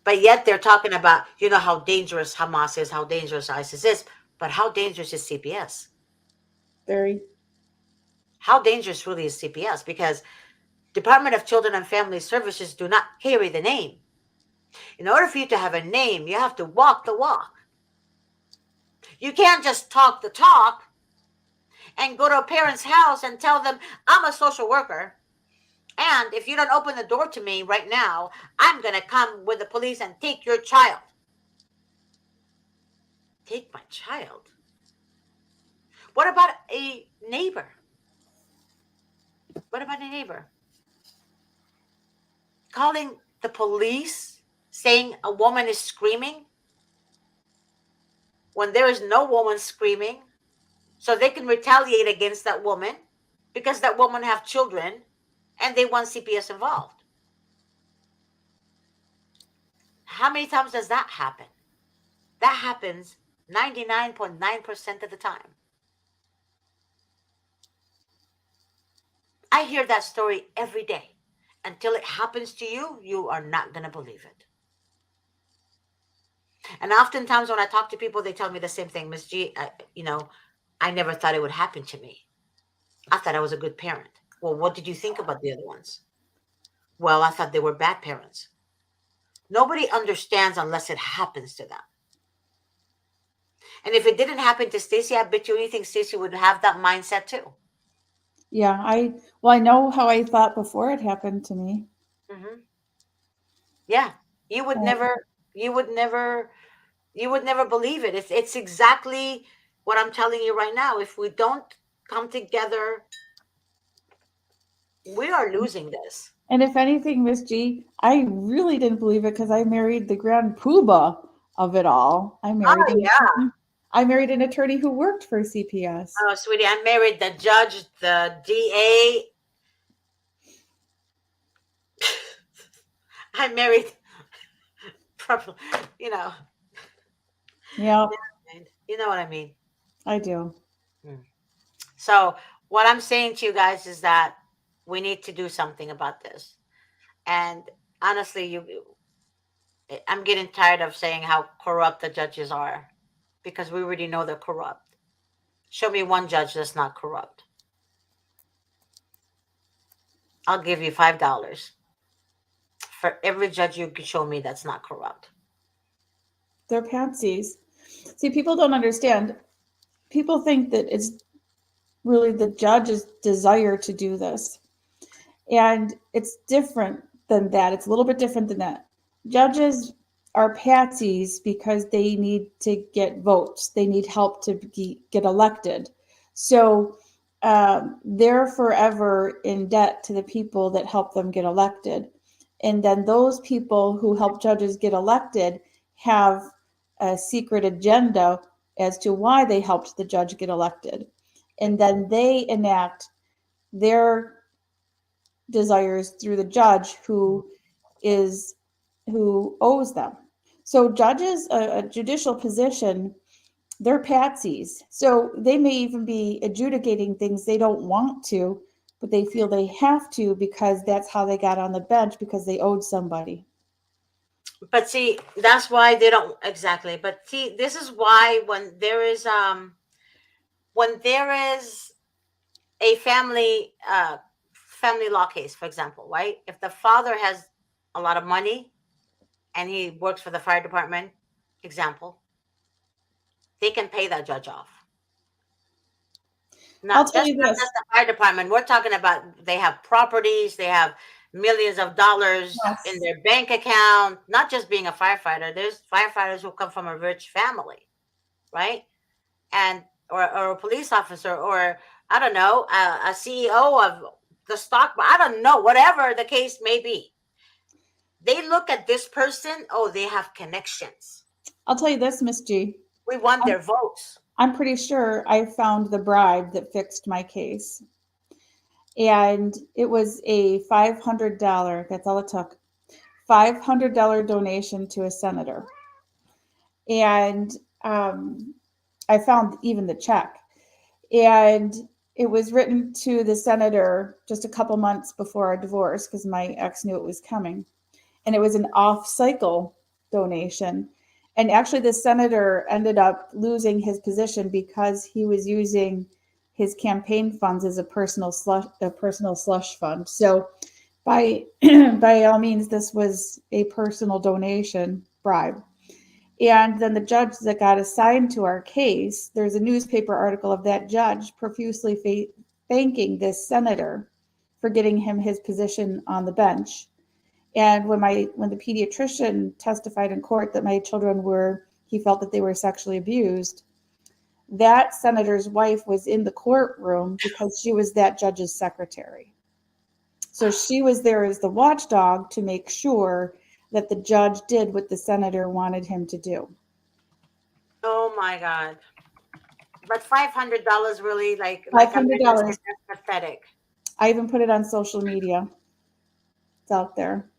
But yet they're talking about, how dangerous Hamas is, how dangerous ISIS is. But how dangerous is CPS? Very. How dangerous really is CPS? Because Department of Children and Family Services do not carry the name. In order for you to have a name, you have to walk the walk. You can't just talk the talk and go to a parent's house and tell them, I'm a social worker. And if you don't open the door to me right now, I'm going to come with the police and take your child. Take my child? What about a neighbor? What about a neighbor? Calling the police, saying a woman is screaming when there is no woman screaming, so they can retaliate against that woman because that woman have children and they want CPS involved. How many times does that happen? That happens 99.9% of the time. I hear that story every day. Until it happens to you, you are not going to believe it. And oftentimes when I talk to people, they tell me the same thing. Miss G, I never thought it would happen to me. I thought I was a good parent. Well, what did you think about the other ones? Well, I thought they were bad parents. Nobody understands unless it happens to them. And if it didn't happen to Stacy, I bet you anything Stacy would have that mindset too. Yeah, I know how I thought before it happened to me. Mm-hmm. Yeah, you would never, you would never, you would never believe it. It's exactly what I'm telling you right now. If we don't come together, we are losing this. And if anything, Miss G, I really didn't believe it because I married the grand poobah of it all. Oh yeah. I married an attorney who worked for CPS. Oh, sweetie, I married the judge, the DA. I married, you know, Yeah, you know what I mean. I do. So what I'm saying to you guys is that we need to do something about this. And honestly, I'm getting tired of saying how corrupt the judges are because we already know they're corrupt. Show me one judge that's not corrupt. I'll give you $5 for every judge you can show me that's not corrupt. They're pansies. See, people don't understand. People think that it's really the judge's desire to do this. And it's different than that. It's a little bit different than that. Judges are patsies because they need to get votes. They need help to get elected. So they're forever in debt to the people that help them get elected. And then those people who help judges get elected have a secret agenda as to why they helped the judge get elected. And then they enact their desires through the judge who owes them. So judges, a judicial position, they're patsies. So they may even be adjudicating things they don't want to, but they feel they have to because that's how they got on the bench, because they owed somebody. But see, that's why they don't exactly. But see, this is why when there is a family law case, for example, right? If the father has a lot of money and he works for the fire department, example, they can pay that judge off. I'll tell you Not this. just the fire department. We're talking about they have properties, they have millions of dollars in their bank account, not just being a firefighter. There's firefighters who come from a rich family, right? And or a police officer, or I don't know, a CEO of the stock, I don't know, whatever the case may be. They look at this person, oh, they have connections. I'll tell you this, Miss G. We want their votes. I'm pretty sure I found the bribe that fixed my case. And it was a $500, that's all it took, $500 donation to a senator. And I found even the check. And it was written to the senator just a couple months before our divorce because my ex knew it was coming. And it was an off-cycle donation. And actually, the senator ended up losing his position because he was using his campaign funds as a personal slush fund. So by by all means, this was a personal donation bribe. And then the judge that got assigned to our case, there's a newspaper article of that judge profusely thanking this senator for getting him his position on the bench. And when the pediatrician testified in court that my children were, he felt that they were sexually abused, that senator's wife was in the courtroom because she was that judge's secretary. So she was there as the watchdog to make sure that the judge did what the senator wanted him to do. Oh my God. But $500 really, Five like hundred Amanda said, dollars. that's pathetic. I even put it on social media. It's out there.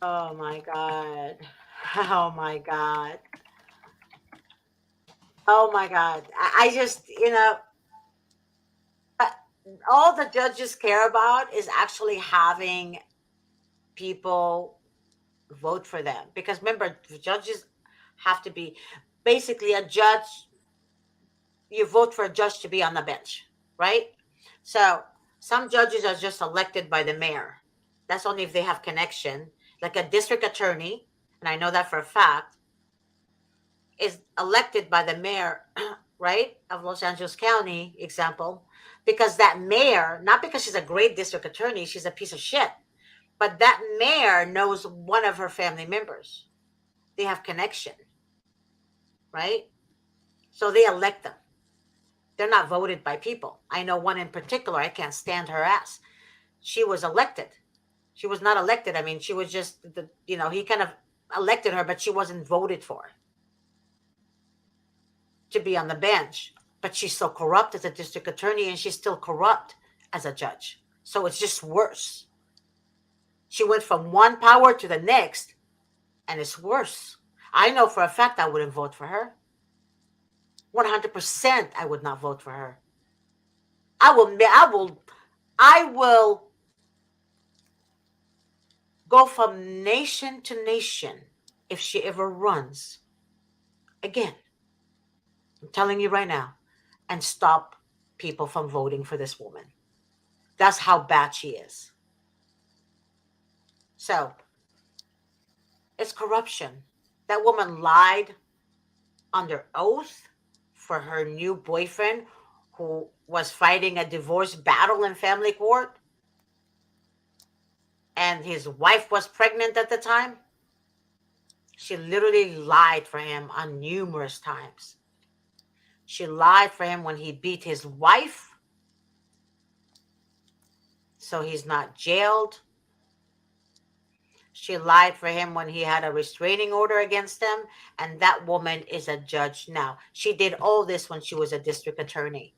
Oh my God. Oh my God. Oh my God. I just, uh, all the judges care about is actually having people vote for them. Because remember, the judges have to be basically a judge. You vote for a judge to be on the bench, right? So some judges are just elected by the mayor. That's only if they have connection, like a district attorney, and I know that for a fact, is elected by the mayor, right, of Los Angeles County, example, because that mayor, not because she's a great district attorney, she's a piece of shit, but that mayor knows one of her family members. They have connection, right? So they elect them. They're not voted by people. I know one in particular, I can't stand her ass. She was elected. She was not elected. I mean, she was just, he kind of elected her, but she wasn't voted for to be on the bench. But she's so corrupt as a district attorney, and she's still corrupt as a judge. So it's just worse. She went from one power to the next, and it's worse. I know for a fact I wouldn't vote for her. 100% I would not vote for her. I will go from nation to nation if she ever runs again. I'm telling you right now, and stop people from voting for this woman. That's how bad she is. So it's corruption. That woman lied under oath for her new boyfriend who was fighting a divorce battle in family court. And his wife was pregnant at the time. She literally lied for him on numerous times. She lied for him when he beat his wife, so he's not jailed. She lied for him when he had a restraining order against him, and that woman is a judge now. She did all this when she was a district attorney.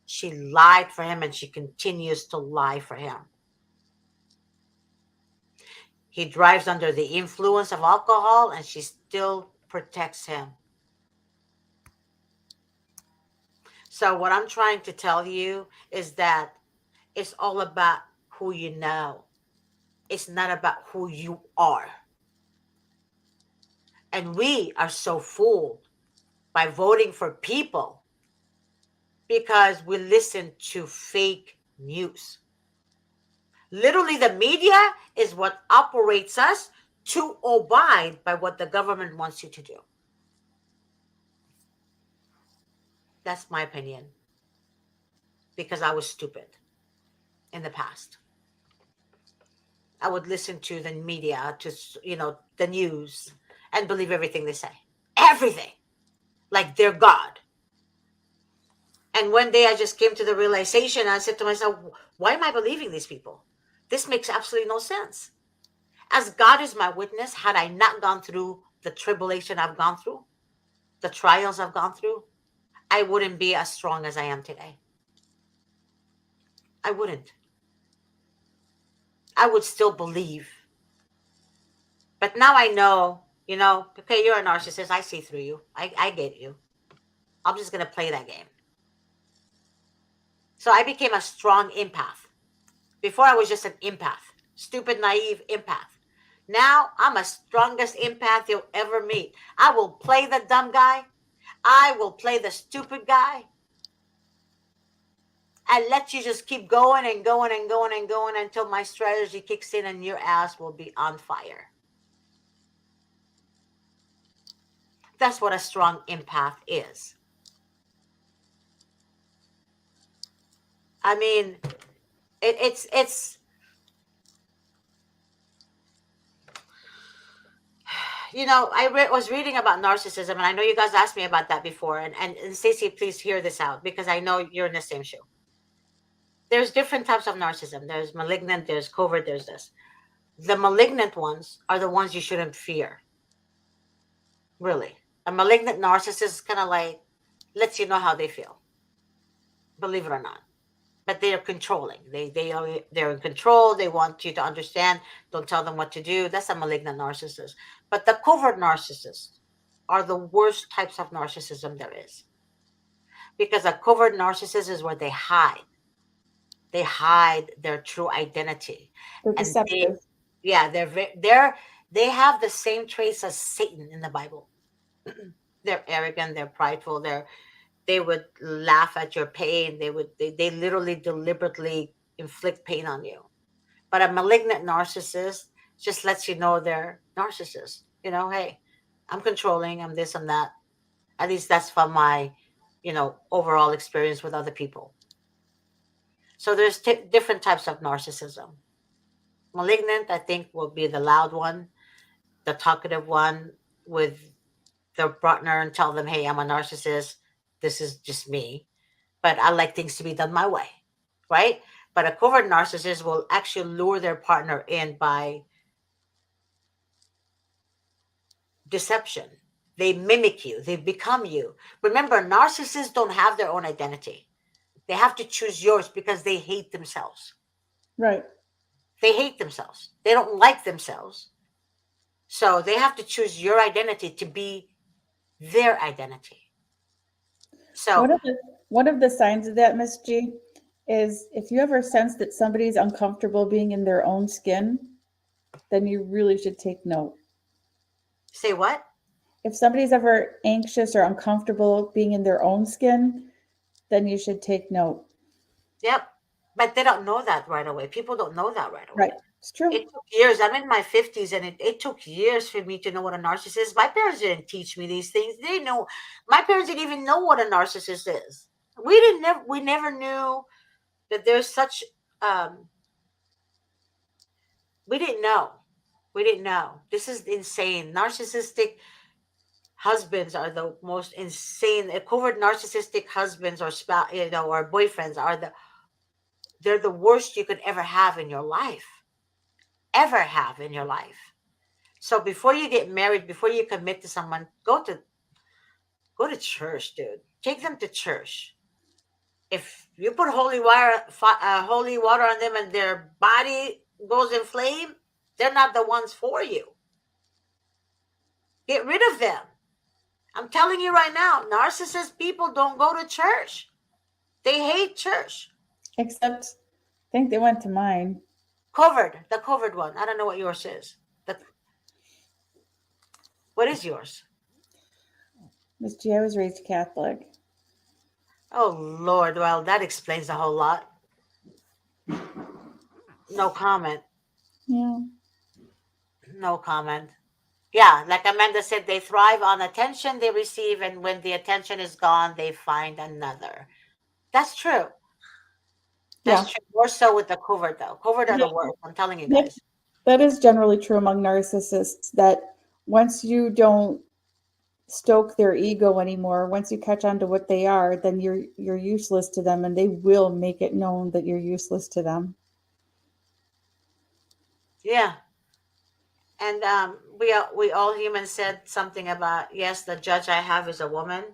She lied for him, and she continues to lie for him. He drives under the influence of alcohol, and she still protects him. So what I'm trying to tell you is that it's all about who you know. It's not about who you are. And we are so fooled by voting for people because we listen to fake news. Literally, the media is what operates us to abide by what the government wants you to do. That's my opinion. Because I was stupid in the past. I would listen to the media, to, the news, and believe everything they say. Everything. Like they're God. And one day I just came to the realization, I said to myself, why am I believing these people? This makes absolutely no sense. As God is my witness, had I not gone through the tribulation I've gone through, the trials I've gone through, I wouldn't be as strong as I am today. I wouldn't. I would still believe. But now I know, okay, you're a narcissist. I see through you. I get you. I'm just going to play that game. So I became a strong empath. Before I was just an empath, stupid, naive empath. Now I'm a strongest empath you'll ever meet. I will play the dumb guy. I will play the stupid guy. and let you just keep going and going and going and going until my strategy kicks in and your ass will be on fire. That's what a strong empath is. I mean, it's was reading about narcissism, and I know you guys asked me about that before. And Stacey, please hear this out because I know you're in the same shoe. There's different types of narcissism. There's malignant, there's covert, there's this. The malignant ones are the ones you shouldn't fear. Really. A malignant narcissist is kind of like lets you know how they feel. Believe it or not. But they are controlling. They're in control. They want you to understand. Don't tell them what to do. That's a malignant narcissist. But the covert narcissists are the worst types of narcissism there is. Because a covert narcissist is where they hide. They hide their true identity. They're And deceptive. they have the same traits as Satan in the Bible. They're arrogant, they're prideful, they would laugh at your pain. They literally deliberately inflict pain on you. But a malignant narcissist just lets you know they're narcissists. Hey, I'm controlling, I'm this, I'm that. At least that's from my, overall experience with other people. So there's different types of narcissism. Malignant, I think, will be the loud one, the talkative one with their partner and tell them, hey, I'm a narcissist. This is just me. But I like things to be done my way. Right? But a covert narcissist will actually lure their partner in by deception. They mimic you, they become you. Remember, narcissists don't have their own identity. They have to choose yours because they hate themselves. Right. They hate themselves. They don't like themselves. So they have to choose your identity to be their identity. So one of the signs of that, Miss G, is if you ever sense that somebody's uncomfortable being in their own skin, then you really should take note. say what? If somebody's ever anxious or uncomfortable being in their own skin, then you should take note. Yep. But they don't know that right away. People don't know that right away. Right. It's true. It took years. I'm in my 50s, and it took years for me to know what a narcissist is. My parents didn't teach me these things. They didn't know. My parents didn't even know what a narcissist is. We never knew that there's such we didn't know. We didn't know. This is insane. Narcissistic husbands are the most insane. Covert narcissistic husbands or spouse, or boyfriends they're the worst you could ever have in your life. Ever have in your life. So before you get married, before you commit to someone, go to church, dude. Take them to church. If you put holy water on them and their body goes in flame, they're not the ones for you. Get rid of them. I'm telling you right now, narcissist people don't go to church. They hate church. Except, I think they went to mine. The covered one. I don't know what yours is. What is yours? Miss G, I was raised Catholic. Oh, Lord. Well, that explains a whole lot. No comment. Yeah. No comment. Yeah, like Amanda said, they thrive on attention they receive, and when the attention is gone, they find another. That's true. That's true. More so with the covert, though. Covert are the worst. I'm telling you guys. That is generally true among narcissists, that once you don't stoke their ego anymore, once you catch on to what they are, then you're useless to them, and they will make it known that you're useless to them. Yeah. And we all humans said something about, yes, the judge I have is a woman.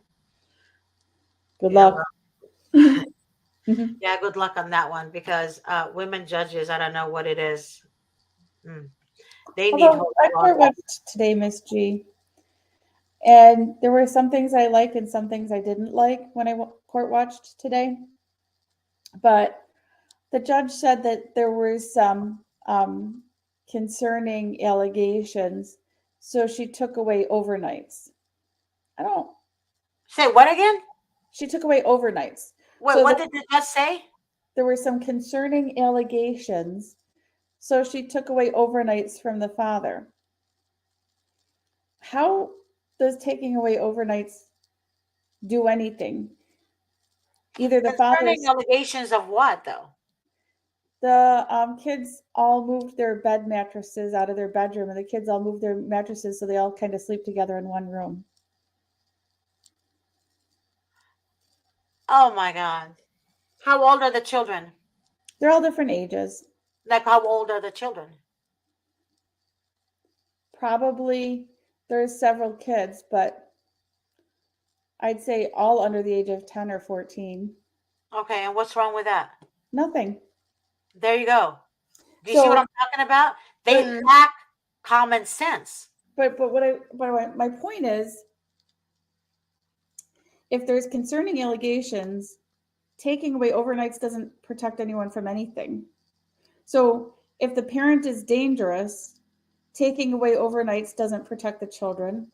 Good luck. Yeah, good luck on that one, because women judges, I don't know what it is. They need hope. I court watched today, Miss G, and there were some things I liked and some things I didn't like when I court watched today. But the judge said that there were some concerning allegations, so she took away overnights. I don't say what again? She took away overnights. Wait, so what did the judge say? there were some concerning allegations, so she took away overnights from the father. How does taking away overnights do anything? Either the Concerning father's, allegations of what, though? the kids all moved their bed mattresses out of their bedroom, and the kids all moved their mattresses so they all kind of sleep together in one room. Oh my God. How old are the children? They're all different ages. Like, how old are the children? Probably there's several kids, but I'd say all under the age of 10 or 14. Okay, and what's wrong with that? Nothing. There you go. Do you see what So, I'm talking about? They but lack common sense. but my point is, if there's concerning allegations, taking away overnights doesn't protect anyone from anything. So if the parent is dangerous, taking away overnights doesn't protect the children.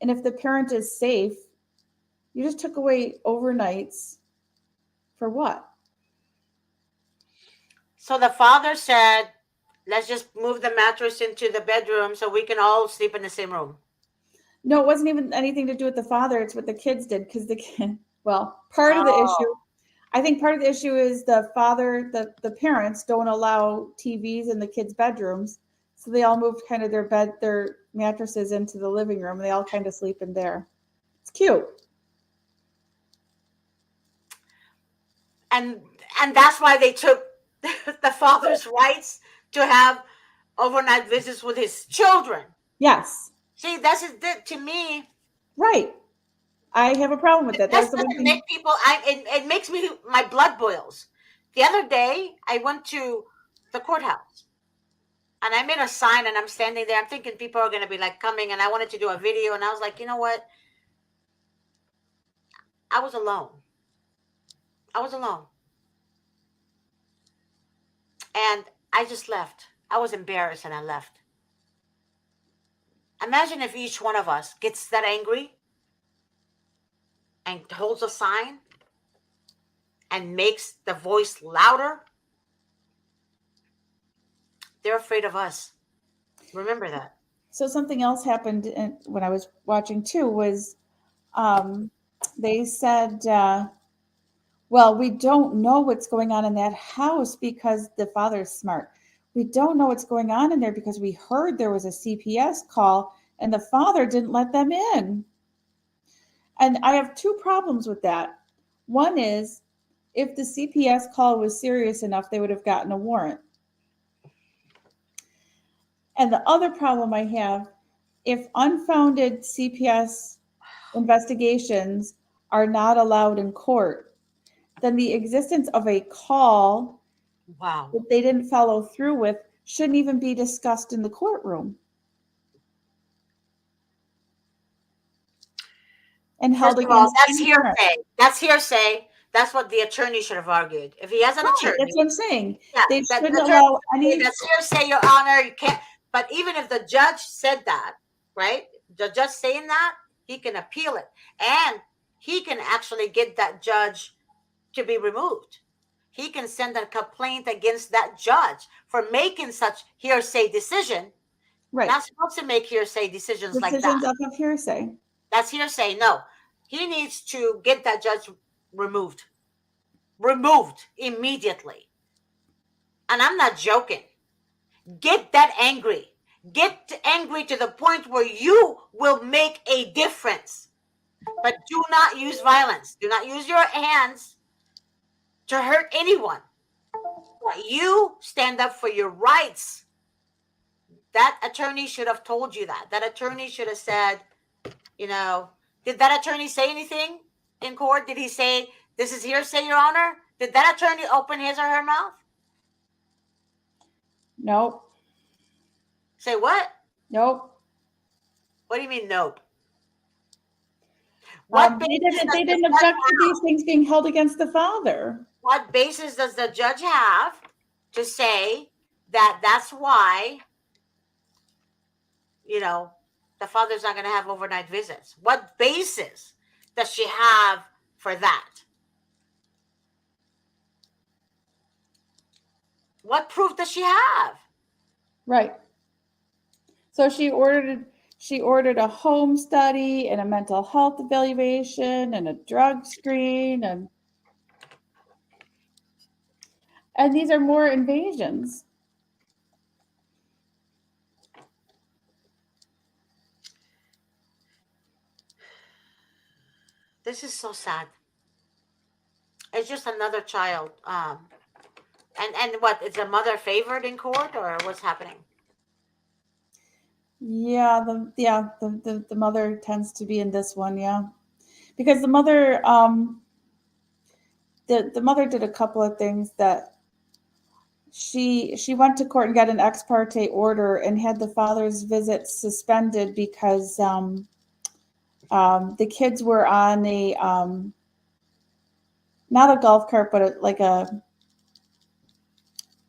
And if the parent is safe, you just took away overnights for what? So the father said, let's just move the mattress into the bedroom so we can all sleep in the same room. No, it wasn't even anything to do with the father. It's what the kids did because the kid, well, part of the issue, Oh, I think part of the issue is the father, the parents don't allow TVs in the kids' bedrooms. So they all moved kind of their mattresses into the living room. And they all kind of sleep in there. It's cute. and and that's why they took the father's rights to have overnight visits with his children. Yes, See, that's it, to me. right. I have a problem with that. That That was the one doesn't make thing. people. It makes me, my blood boils. The other day, I went to the courthouse and I made a sign, and I'm standing there. I'm thinking people are going to be like coming, and I wanted to do a video, and I was like, you know what? I was alone. I was alone, and I just left. I was embarrassed, and I left. Imagine if each one of us gets that angry and holds a sign and makes the voice louder. They're afraid of us. Remember that. So something else happened when I was watching too was um, they said, well, we don't know what's going on in that house because the father's smart. We don't know what's going on in there because we heard there was a CPS call and the father didn't let them in. And I have two problems with that. One is if the CPS call was serious enough, they would have gotten a warrant. And the other problem I have, if unfounded CPS investigations are not allowed in court, then the existence of a call Wow. that they didn't follow through with shouldn't even be discussed in the courtroom and held First of all, against that's any parent. hearsay. That's hearsay. That's what the attorney should have argued. If he has an Right, that's attorney, what I'm saying. yeah, They that shouldn't attorney allow should say, any. that's hearsay, Your Honor. You can't. But even if the judge said that, right? The judge saying that, he can appeal it, and he can actually get that judge to be removed. He can send a complaint against that judge for making such hearsay decision. Right, Not supposed to make hearsay decisions like that. decisions off of hearsay. That's hearsay. No, he needs to get that judge removed, removed immediately. And I'm not joking. Get that angry. Get angry to the point where you will make a difference. But do not use violence. Do not use your hands to hurt anyone. But you stand up for your rights. That attorney should have told you that. That attorney should have said, you know, did that attorney say anything in court? Did he say, this is hearsay, Your Honor? Did that attorney open his or her mouth? Nope, Say what? nope. What do you mean, nope? What They basis didn't. does They the didn't judge object to have? these things being held against the father. What basis does the judge have to say that that's why, you know, the father's not going to have overnight visits? What basis does she have for that? What proof does she have? Right. So she ordered a home study and a mental health evaluation and a drug screen and these are more invasions. This is so sad. It's just another child. And what? Is the mother favored in court, or what's happening? The mother tends to be in this one, yeah. Because the mother did a couple of things that she went to court and got an ex parte order and had the father's visit suspended because the kids were on a not a golf cart, but like a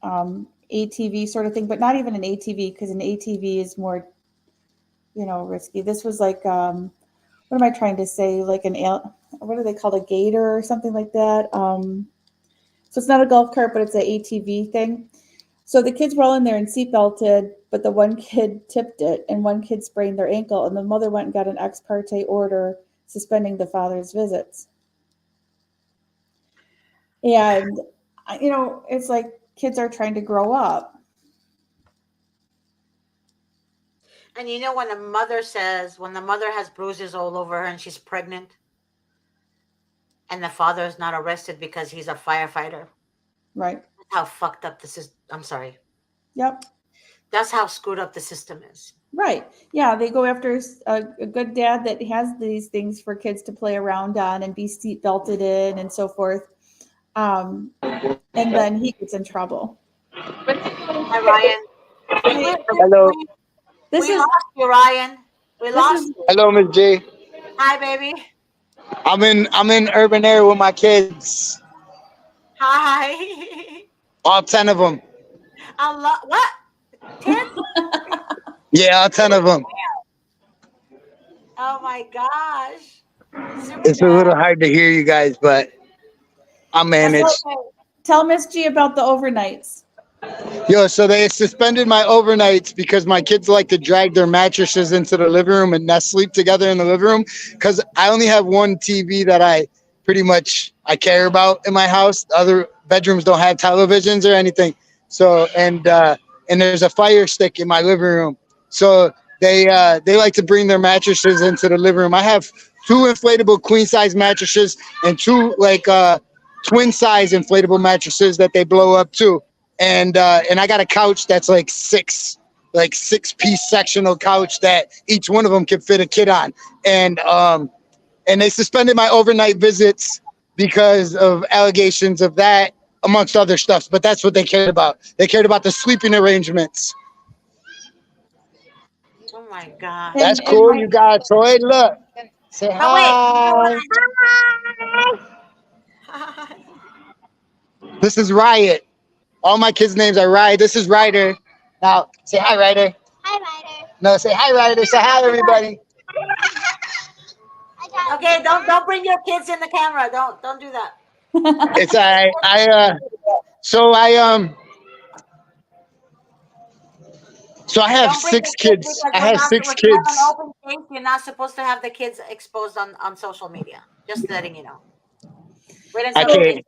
ATV sort of thing, but not even an ATV because an ATV is more, risky. This was like, what am I trying to say? Like what are they called? A gator or something like that. So it's not a golf cart, but it's an ATV thing. So the kids were all in there and seatbelted, but the one kid tipped it and one kid sprained their ankle, and the mother went and got an ex parte order suspending the father's visits. And, it's like kids are trying to grow up. And when when the mother has bruises all over her and she's pregnant, and the father is not arrested because he's a firefighter. Right. That's how fucked up this is. I'm sorry. Yep. That's how screwed up the system is. Right. Yeah, they go after a good dad that has these things for kids to play around on and be seat belted in and so forth. And then he gets in trouble. Hi, Ryan. Hello. We lost you, Ryan. We lost you. Hello, Miss J. Hi, baby. I'm in urban area with my kids. Hi. All 10 of them. What? 10? Yeah, all 10 of them. Oh my gosh. It's a little hard to hear you guys, but I managed. Tell Miss G about the overnights. Yo, so they suspended my overnights because my kids like to drag their mattresses into the living room and nest sleep together in the living room. Because I only have one TV that I care about in my house. The other bedrooms don't have televisions or anything. So and there's a fire stick in my living room. So they like to bring their mattresses into the living room. I have two inflatable queen size mattresses and two twin size inflatable mattresses that they blow up too. And I got a couch that's like six piece sectional couch that each one of them can fit a kid on. And they suspended my overnight visits because of allegations of that, amongst other stuff. But that's what they cared about. They cared about the sleeping arrangements. Oh my God. That's cool. You got a toy. Look. Say hi. Hi. This is Riot. All my kids' names are Riot. This is Ryder. Now, say hi, Ryder. Hi, Ryder. No, say hi, Ryder. Say hi, everybody. Okay, don't bring your kids in the camera. Don't do that. It's so I have Don't bring 6 the kids. because I have 6 kids. an open case. You're not supposed to have the kids exposed on social media. Just letting you know. Wait I until can't.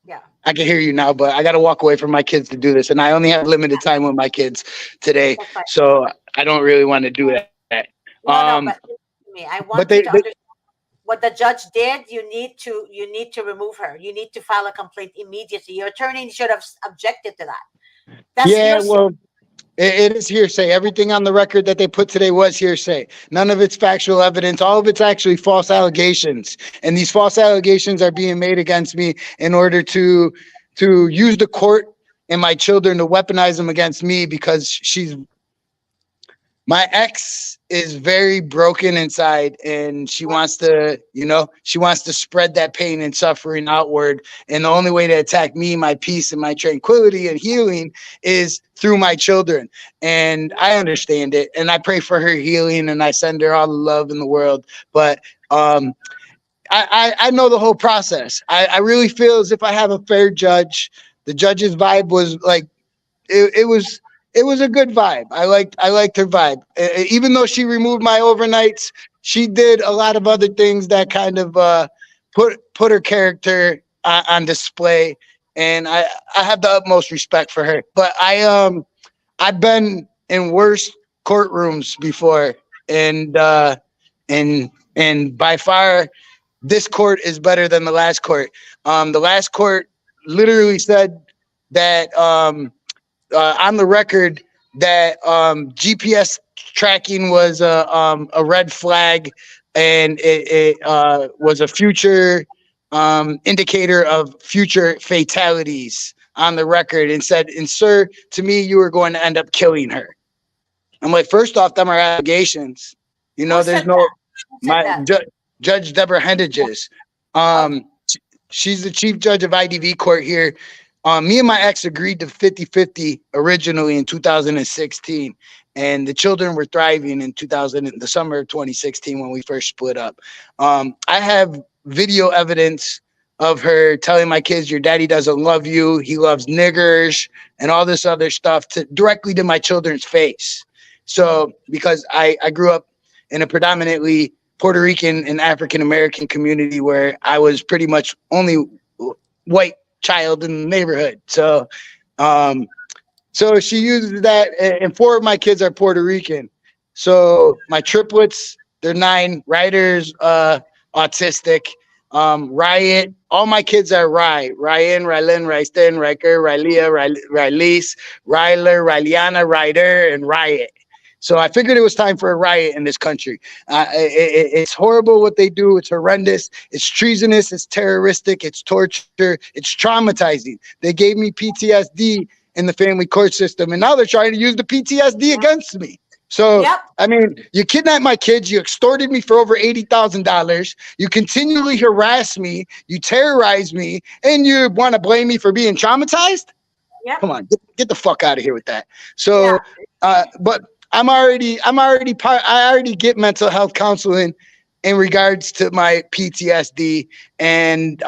Yeah. I can hear you now, but I got to walk away from my kids to do this, and I only have limited time with my kids today, That's fine. so I don't really want to do that. No, but listen to me. I want you to understand what the judge did. You need to remove her. You need to file a complaint immediately. Your attorney should have objected to that. That's hearsay. Well, it is hearsay. Everything on the record that they put today was hearsay. None of it's factual evidence. All of it's actually false allegations. And these false allegations are being made against me in order to use the court and my children to weaponize them against me because my ex is very broken inside and she wants to spread that pain and suffering outward. And the only way to attack me, my peace and my tranquility and healing is through my children. And I understand it. And I pray for her healing and I send her all the love in the world. But I know the whole process. I really feel as if I have a fair judge. The judge's vibe was like it was a good vibe. I liked her vibe. Even though she removed my overnights, she did a lot of other things that kind of put her character on display, and I have the utmost respect for her. But I've been in worse courtrooms before, and and by far this court is better than the last court. The last court literally said that on the record that GPS tracking was a red flag, and it was a future indicator of future fatalities on the record, and said, and sir, to me, you were going to end up killing her. I'm like, first off, them are allegations. Who There's said no that? Who said my that? Judge Deborah Hendages. Okay. She's the chief judge of IDV court here. Me and my ex agreed to 50-50 originally in 2016, and the children were thriving in the summer of 2016 when we first split up. I have video evidence of her telling my kids, "Your daddy doesn't love you. He loves niggers," and all this other stuff directly to my children's face. So because I grew up in a predominantly Puerto Rican and African American community where I was pretty much only white child in the neighborhood. Um, so she uses that, and four of my kids are Puerto Rican. So my triplets, they're 9. Ryder's autistic. Riot, all my kids are Ryan, Rylan, Rysten, Riker, Rylia, Rylese, Ryler, Ryliana, Ryder, and Riot. So I figured it was time for a riot in this country. It's horrible what they do. It's horrendous. It's treasonous. It's terroristic. It's torture. It's traumatizing. They gave me PTSD in the family court system, and now they're trying to use the PTSD against me. So, Yep. I mean, you kidnapped my kids. You extorted me for over $80,000. You continually harass me. You terrorize me, and you want to blame me for being traumatized? Yep. Come on, get the fuck out of here with that. Yeah. So, but I already get mental health counseling in regards to my PTSD, and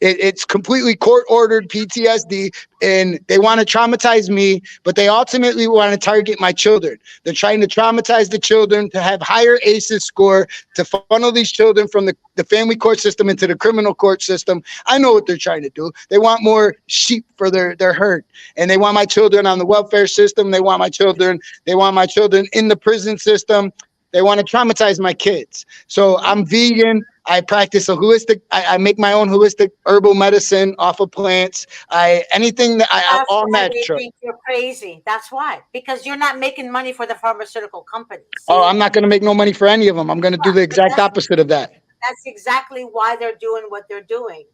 it's completely court ordered PTSD, and they want to traumatize me, but they ultimately want to target my children. They're trying to traumatize the children to have higher ACEs score, to funnel these children from the family court system into the criminal court system. I know what they're trying to do. They want more sheep for their herd, and they want my children on the welfare system. They want my children in the prison system. They want to traumatize my kids. So I'm vegan. I practice I make my own holistic herbal medicine off of plants. Anything that That's all why they natural. think you're crazy. That's why. Because you're not making money for the pharmaceutical company. Oh, See? I'm not going to make no money for any of them. I'm going to do the But exact opposite of that. that's exactly why they're doing what they're doing.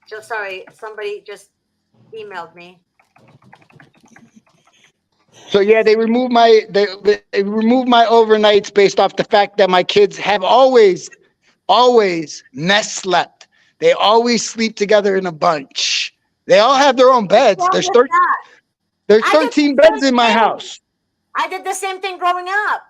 Just sorry, somebody just emailed me. So yeah, they removed my overnights based off the fact that my kids have always nest slept. They always sleep together in a bunch. They all have their own beds. What's wrong There's with that? there's I did 13 the beds same in my thing. house. I did the same thing growing up.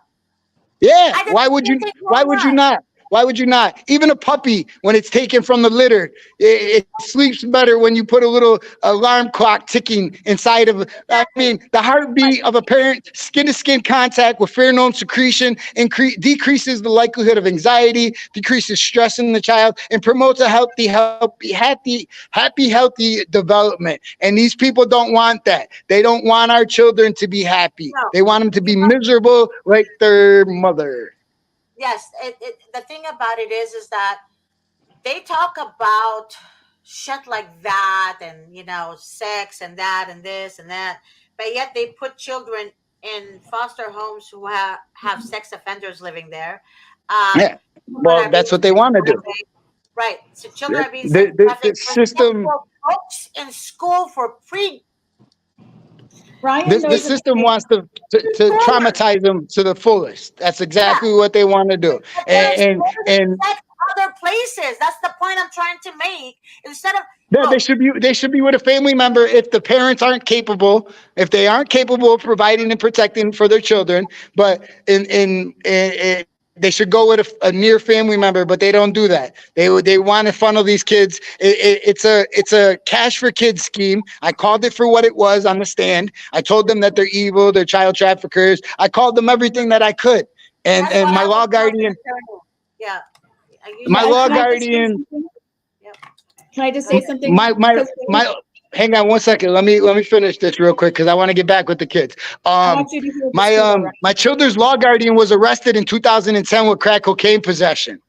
Yeah. I did Why the would same you? thing Why growing would you up. not? Why would you not? Even a puppy, when it's taken from the litter, it sleeps better when you put a little alarm clock ticking inside of. I mean, the heartbeat of a parent, skin-to-skin contact with pheromone secretion decreases the likelihood of anxiety, decreases stress in the child, and promotes a healthy development. And these people don't want that. They don't want our children to be happy. No. They want them to be miserable like their mother. Yes, the thing about it is that they talk about shit like that, and sex and that and this and that, but yet they put children in foster homes who have sex offenders living there. Yeah. Children Well, are being that's what they sex want to do. trafficked. Right. So children The, are being sex the trafficked, but yet system for books in school for Ryan the knows system it's wants to preschoolers. traumatize them to the fullest. That's Yeah. exactly what they want to do. But they're And exposed to and sex other places. That's the point I'm trying to make. Instead of yeah, look, they should be with a family member if the parents aren't capable, if they aren't capable of providing and protecting for their children. But in they should go with a near family member, but they don't do that. They want to funnel these kids. It's a cash for kids scheme. I called it for what it was on the stand. I told them that they're evil, they're child traffickers. I called them everything that I could. That's And what my I was law going to guardian, tell you. Yeah. my Guys, law can I just say guardian, something? Yep. Can I just Go say ahead. something? Because my hang on one second. Let me finish this real quick because I want to get back with the kids. I want you to hear this My too, though, right? my children's law guardian was arrested in 2010 with crack cocaine possession, and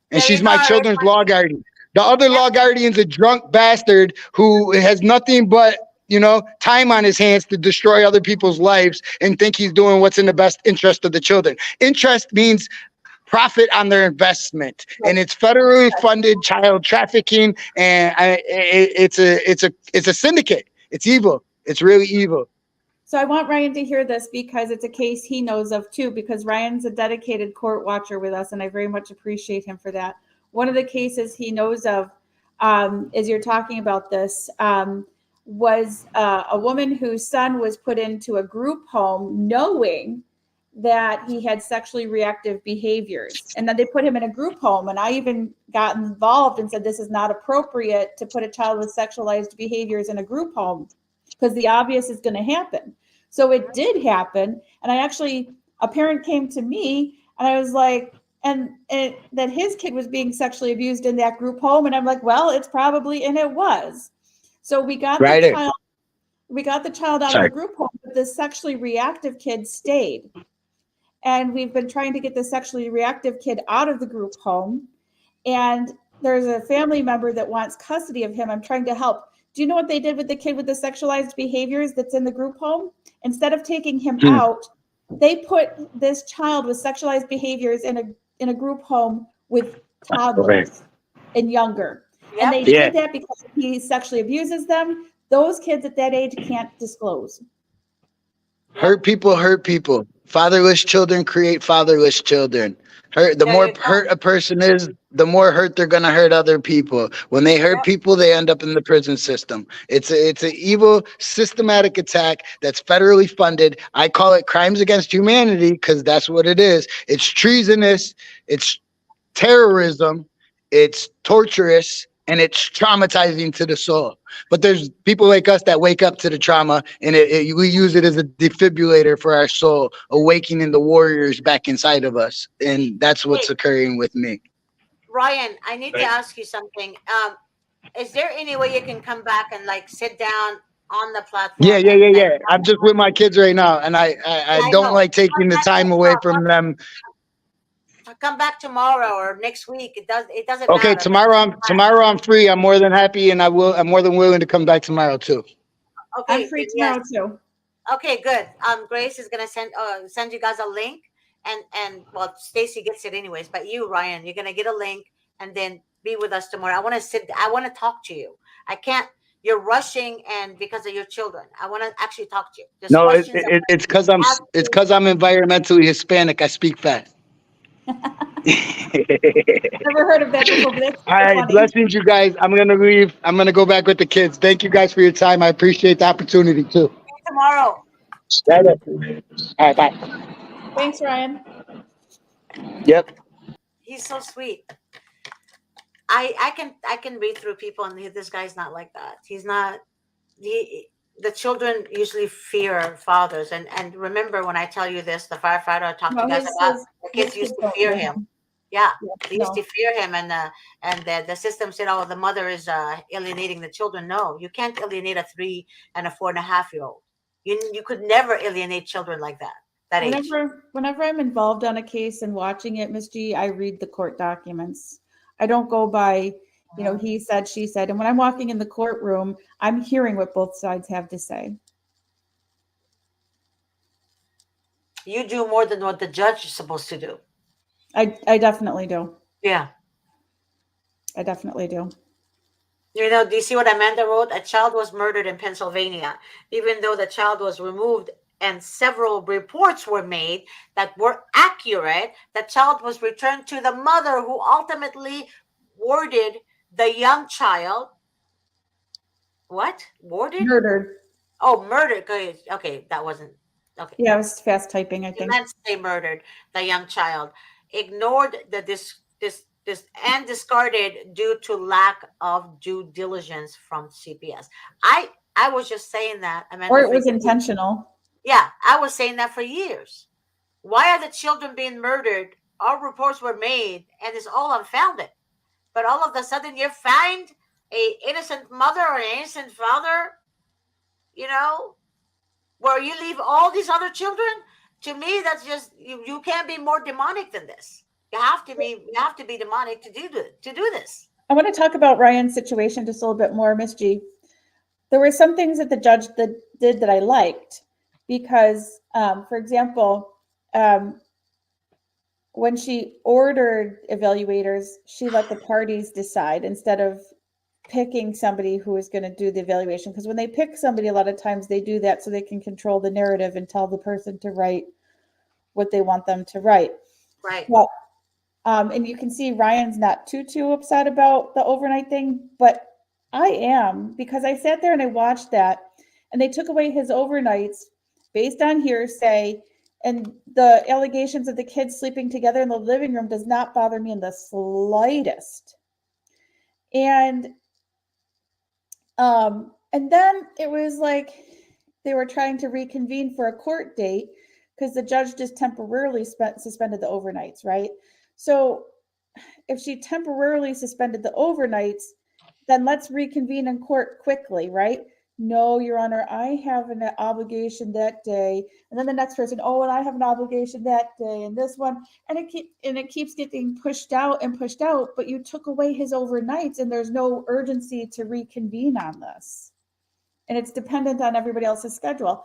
There you she's go. my children's law guardian. The other Yep. law guardian's a drunk bastard who has nothing but time on his hands to destroy other people's lives and think he's doing what's in the best interest of the children. Interest means profit on their investment, and it's federally funded child trafficking, and it's a syndicate. It's evil. It's really evil. So I want Ryan to hear this because it's a case he knows of too, because Ryan's a dedicated court watcher with us, and I very much appreciate him for that. One of the cases he knows of, as you're talking about this, was a woman whose son was put into a group home knowing that he had sexually reactive behaviors. And then they put him in a group home. And I even got involved and said, this is not appropriate to put a child with sexualized behaviors in a group home because the obvious is going to happen. So it did happen. And a parent came to me and I was like, that his kid was being sexually abused in that group home. And I'm like, well, it's probably, and it was. So we got the child out of the group home, but the sexually reactive kid stayed. And we've been trying to get the sexually reactive kid out of the group home. And there's a family member that wants custody of him. I'm trying to help. Do you know what they did with the kid with the sexualized behaviors that's in the group home? Instead of taking him out, they put this child with sexualized behaviors in a group home with toddlers and younger. Yep. And they did that because he sexually abuses them. Those kids at that age can't disclose. Hurt people. Fatherless children create fatherless children. The more hurt a person is, the more hurt they're gonna hurt other people. When they hurt people, they end up in the prison system. It's an evil, systematic attack that's federally funded. I call it crimes against humanity because that's what it is. It's treasonous. It's terrorism. It's torturous. And it's traumatizing to the soul. But there's people like us that wake up to the trauma, and we use it as a defibrillator for our soul, awakening the warriors back inside of us. And that's what's occurring with me. Ryan, I need to ask you something. Is there any way you can come back and sit down on the platform? Yeah. I'm just with my kids right now, and I don't like taking the time away from them. Come back tomorrow or next week. It doesn't okay, matter. tomorrow I'm free. I'm more than happy, and I'm more than willing to come back tomorrow too. Okay, I'm free tomorrow too. Okay, good. Grace is gonna send you guys a link, and well, Stacy gets it anyways, but you, Ryan, you're gonna get a link and then be with us tomorrow. I want to talk to you. I can't. You're rushing, and because of your children, I want to actually talk to you. No, it's because I'm environmentally Hispanic. I speak fast. Never heard of that before, but that's all right, funny. Blessings, you guys. I'm gonna leave. I'm gonna go back with the kids. Thank you guys for your time. I appreciate the opportunity too. See you tomorrow. All right, bye. Thanks, Ryan. Yep. He's so sweet. I can read through people, and this guy's not like that. He's not. The children usually fear fathers, and remember when I tell you this, the firefighter I talked to you guys about, the kids used to fear him. Yeah, they used to fear him, and the system said, "Oh, the mother is alienating the children." No, you can't alienate a 3 and a 4.5-year-old. You could never alienate children like that age. Whenever I'm involved on a case and watching it, Ms. G, I read the court documents. I don't go by, he said, she said. And when I'm walking in the courtroom, I'm hearing what both sides have to say. You do more than what the judge is supposed to do. I definitely do. Yeah. I definitely do. Do you see what Amanda wrote? A child was murdered in Pennsylvania. Even though the child was removed and several reports were made that were accurate, the child was returned to the mother, who ultimately warded the young child. What? Warded? Murdered. Oh, murdered. Okay, that wasn't okay. Yeah, I was fast typing, I think. Let's say murdered the young child. ignored the this and discarded due to lack of due diligence from CPS. I was just saying that, Or Amanda, it for was years. intentional. Yeah, I was saying that for years. Why are the children being murdered? All reports were made, and it's all unfounded. But all of a sudden, you find a innocent mother or an innocent father, you know, where you leave all these other children. To me, that's just you can't be more demonic than this. You have to be demonic to do this. I want to talk about Ryan's situation just a little bit more, Miss G. There were some things that the judge did that I liked because, for example, when she ordered evaluators, she let the parties decide instead of picking somebody who is going to do the evaluation. Because when they pick somebody, a lot of times they do that so they can control the narrative and tell the person to write what they want them to write. Right. Well, and you can see Ryan's not too upset about the overnight thing, but I am, because I sat there and I watched that, and they took away his overnights based on hearsay, and the allegations of the kids sleeping together in the living room does not bother me in the slightest. And then it was like they were trying to reconvene for a court date because the judge just temporarily suspended the overnights, right? So if she temporarily suspended the overnights, then let's reconvene in court quickly, right? No, Your Honor, I have an obligation that day. And then the next person, oh, and I have an obligation that day, and this one, and it keeps getting pushed out and pushed out, but you took away his overnights and there's no urgency to reconvene on this. And it's dependent on everybody else's schedule.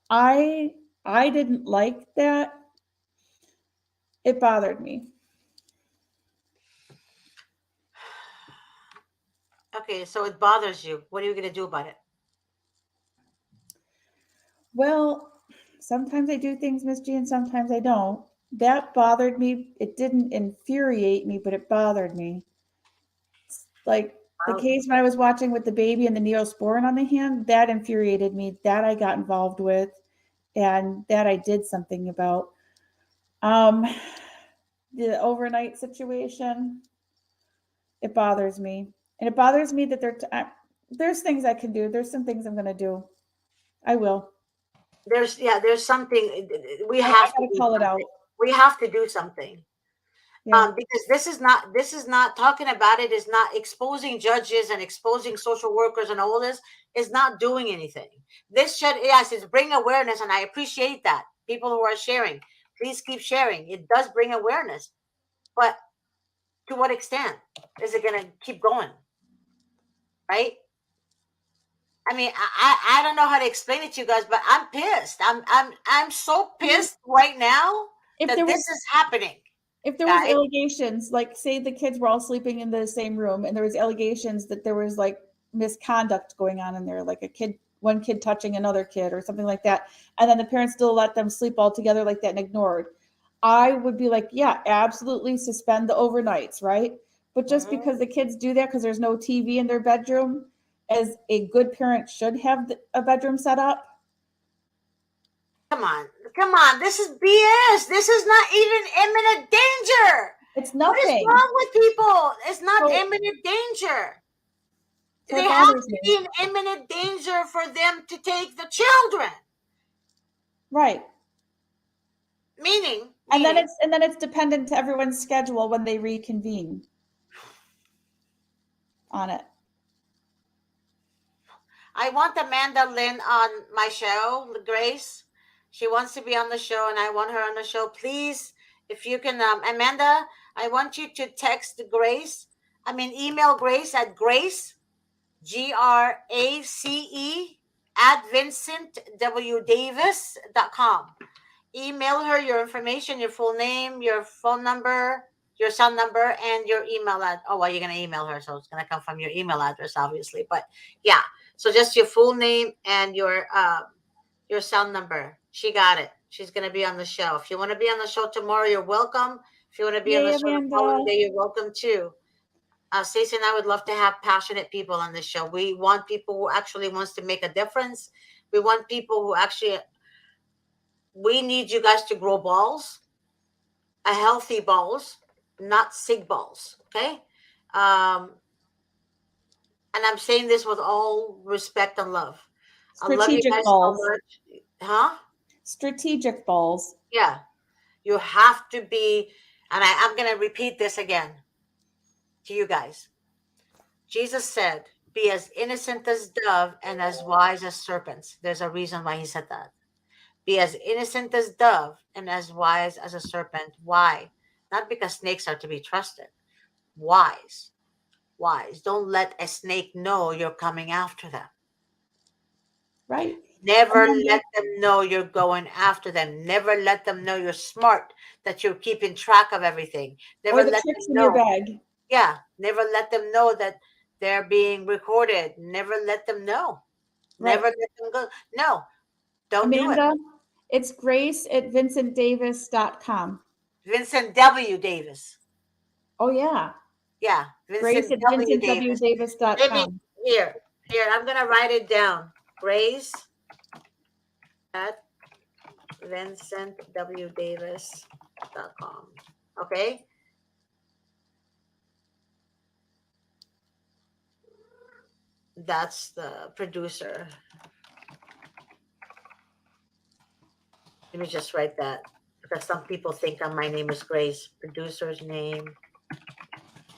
I didn't like that. It bothered me. Okay, so it bothers you. What are you going to do about it? Well, sometimes I do things, Miss G, and sometimes I don't. That bothered me. It didn't infuriate me, but it bothered me. Like the Well, case when I was watching with the baby and the neosporin on the hand, that infuriated me. That I got involved with, and that I did something about. Um, the overnight situation, it bothers me, and it bothers me that there's things I can do. There's some things I'm going to do. I will. there's something we I have to got to do call it out. something. We have to do something. Yeah. Because this is not talking about it, is not exposing judges and exposing social workers and all this, is not doing anything. This should, yes, it's bring awareness, and I appreciate that. People who are sharing, please keep sharing. It does bring awareness, but to what extent is it going to keep going? Right? I mean, I don't know how to explain it to you guys, but I'm pissed. I'm so I mean, pissed right now if that there this was is happening, guys. allegations, like say the kids were all sleeping in the same room and there was allegations that there was like misconduct going on in there, like one kid touching another kid or something like that, and then the parents still let them sleep all together like that and ignored, I would be like, yeah, absolutely suspend the overnights, right? But just Mhm. because the kids do that because there's no TV in their bedroom, as a good parent should have a bedroom set up. Come on, come on. This is BS. This is not even imminent danger. It's What is nothing. wrong with people? It's not So imminent danger. it They have bothers to be me. in imminent danger for them to take the children. Right. Meaning, And then meaning. it's dependent to everyone's schedule when they reconvene on it. I want Amanda Lynn on my show, Grace. She wants to be on the show, and I want her on the show. Please, if you can, Amanda, I want you to text Grace. Email Grace at Grace, GRACE, at VincentWDavis.com. Email her your information, your full name, your phone number, your cell number, and your email oh, well, you're going to email her, so it's going to come from your email address, obviously. But yeah, so just your full name and your cell number. She got it. She's going to be on the show. If you want to be on the show tomorrow, you're welcome. If you want to be on the Yay, show the following Amanda. day, you're welcome too. Stacey and I would love to have passionate people on this show. We want people who actually wants to make a difference. We want people who actually, we need you guys to grow balls. a healthy balls, not sig balls. Okay. Um, and I'm saying this with all respect and love. I love you Strategic guys so balls. much. Huh? Strategic balls. Yeah. You have to be, and I'm going to repeat this again to you guys. Jesus said, be as innocent as dove and as wise as serpents. There's a reason why he said that. Be as innocent as dove and as wise as a serpent. Why? Not because snakes are to be trusted. Wise. Wise. Don't let a snake know you're coming after them. Right. Never And then let them know you're going after them. Never let them know you're smart, that you're keeping track of everything. Never or the let tricks them in your know. bag. Yeah. Never let them know that they're being recorded. Never let them know. Never Right. let them go. No, don't do it. Amanda, it's Grace at vincentdavis.com. Vincent W. Davis. Oh, yeah. Yeah. Grace Vincent at W. Davis. Maybe vincentwdavis.com. here. I'm going to write it down. Grace at vincentwdavis.com. Okay. That's the producer. Let me just write that because some people think my name is Grace. Producer's name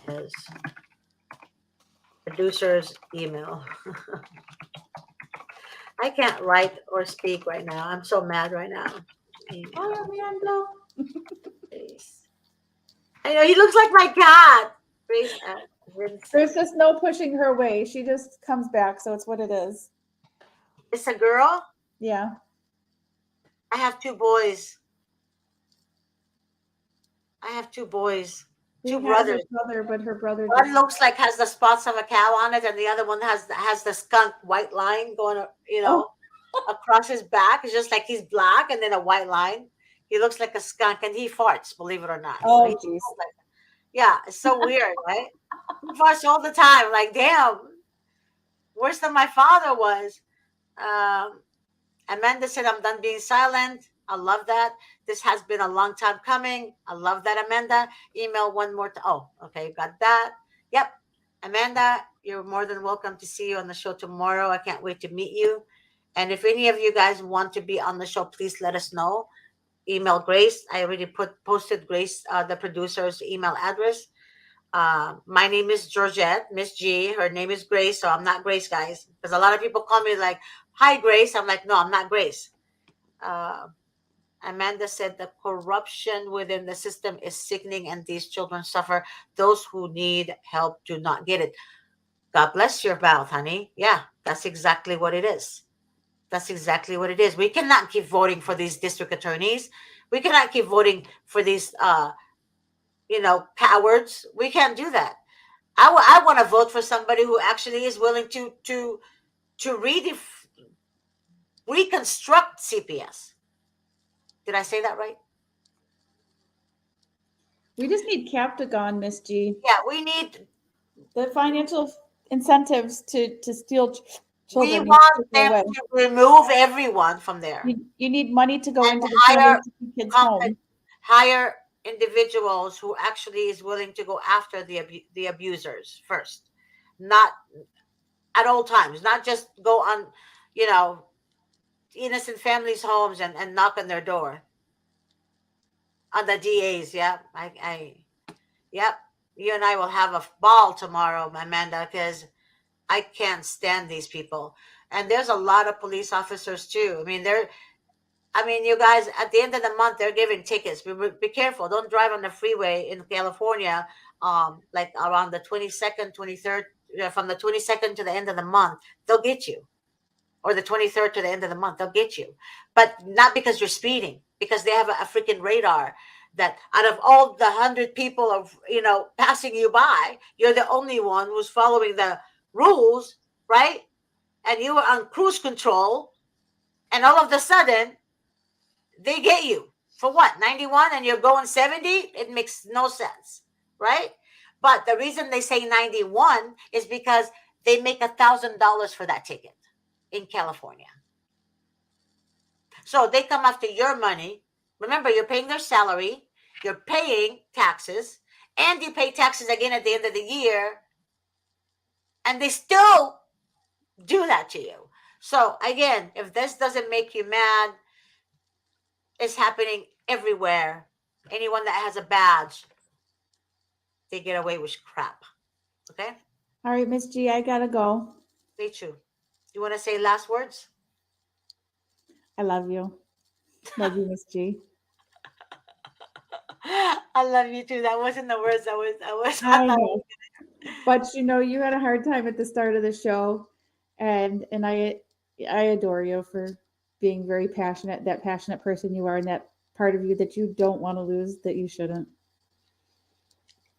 is producer's email. I can't write or speak right now. I'm so mad right now. Hi, Email. Amanda. Grace. I know he looks like my cat. Grace at There's Vincent. just no pushing her away. She just comes back, so it's what it is. It's a girl. Yeah. I have two boys. I have two boys. Two We have a brothers. brother, but her brother One just. looks like has the spots of a cow on it, and the other one has the skunk white line going, Oh, across his back. It's just like he's black and then a white line. He looks like a skunk, and he farts. Believe it or not. So he oh, geez. smells like, yeah, it's so weird, right? He farts all the time. Like, damn, worse than my father was. Um, Amanda said, I'm done being silent. I love that. This has been a long time coming. I love that, Amanda. Email one more time. Oh, okay, got that. Yep. Amanda, you're more than welcome to see you on the show tomorrow. I can't wait to meet you. And if any of you guys want to be on the show, please let us know. Email Grace. I already posted Grace, the producer's email address. My name is Georgette, Miss G. Her name is Grace, so I'm not Grace, guys. Because a lot of people call me like, "Hi, Grace." I'm like, no, I'm not Grace. Uh, Amanda said the corruption within the system is sickening, and these children suffer. Those who need help do not get it. God bless your mouth, honey. Yeah, that's exactly what it is. That's exactly what it is. We cannot keep voting for these district attorneys. We cannot keep voting for these, cowards. We can't do that. I want to vote for somebody who actually is willing to reconstruct CPS. Did I say that right? We just need Captagon, Miss G. Yeah, we need. The financial incentives to steal We children need to want go them away. to remove everyone from there You need money to go and into the funding hire to keep kids competent, home. hire individuals who actually is willing to go after the abusers first, not at all times, not just go on, you know, innocent families' homes and knock on their door on the DAs. Yeah, yep. You and I will have a ball tomorrow, Amanda, because I can't stand these people. And there's a lot of police officers too. You guys, at the end of the month, they're giving tickets. Be careful. Don't drive on the freeway in California, like around the 22nd, 23rd, from the 22nd to the end of the month. They'll get you. Or the 23rd to the end of the month, they'll get you. But not because you're speeding, because they have a freaking radar that out of all the 100 people of, passing you by, you're the only one who's following the rules, right? And you were on cruise control, and all of a sudden, they get you for what, 91, and you're going 70? It makes no sense, right? But the reason they say 91 is because they make $1,000 for that ticket in California. So they come after your money. Remember, you're paying their salary. you're paying taxes, and you pay taxes again at the end of the year, and they still do that to you. So again, if this doesn't make you mad, it's happening everywhere. Anyone that has a badge, they get away with crap. Okay? All right, Miss G, I gotta go. Me too. You want to say last words? I love you. Love you, Miss G. I love you too. That wasn't the words. I know. But you had a hard time at the start of the show, and I adore you for being very passionate, that passionate person you are, and that part of you that you don't want to lose, that you shouldn't.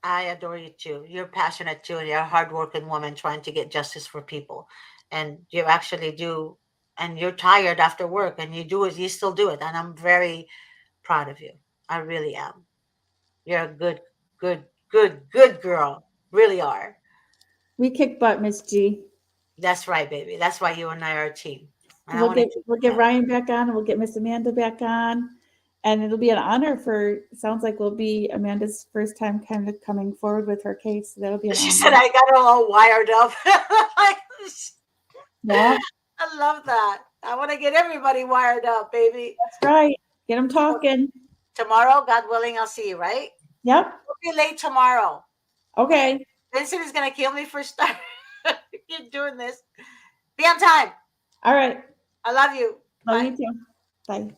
I adore you too. You're passionate too, and you're a hardworking woman trying to get justice for people. And you actually do, and you're tired after work, and you do it. You still do it, and I'm very proud of you. I really am. You're a good girl. Really are. We kick butt, Miss G. That's right, baby. That's why you and I are a team. And I want to keep We'll get that. Ryan back on, and we'll get Miss Amanda back on, and it'll be an honor for. Sounds like will be Amanda's first time kind of coming forward with her case. So that'll be an She honor. said I got her all wired up. Yeah, I love that. I want to get everybody wired up, baby. that's right. Get them talking. Tomorrow, God willing, I'll see you, right? Yep. We'll be late tomorrow. Okay. Vincent is going to kill me for starting. Keep doing this. Be on time. All right. I love you. Love Bye. you too. Bye.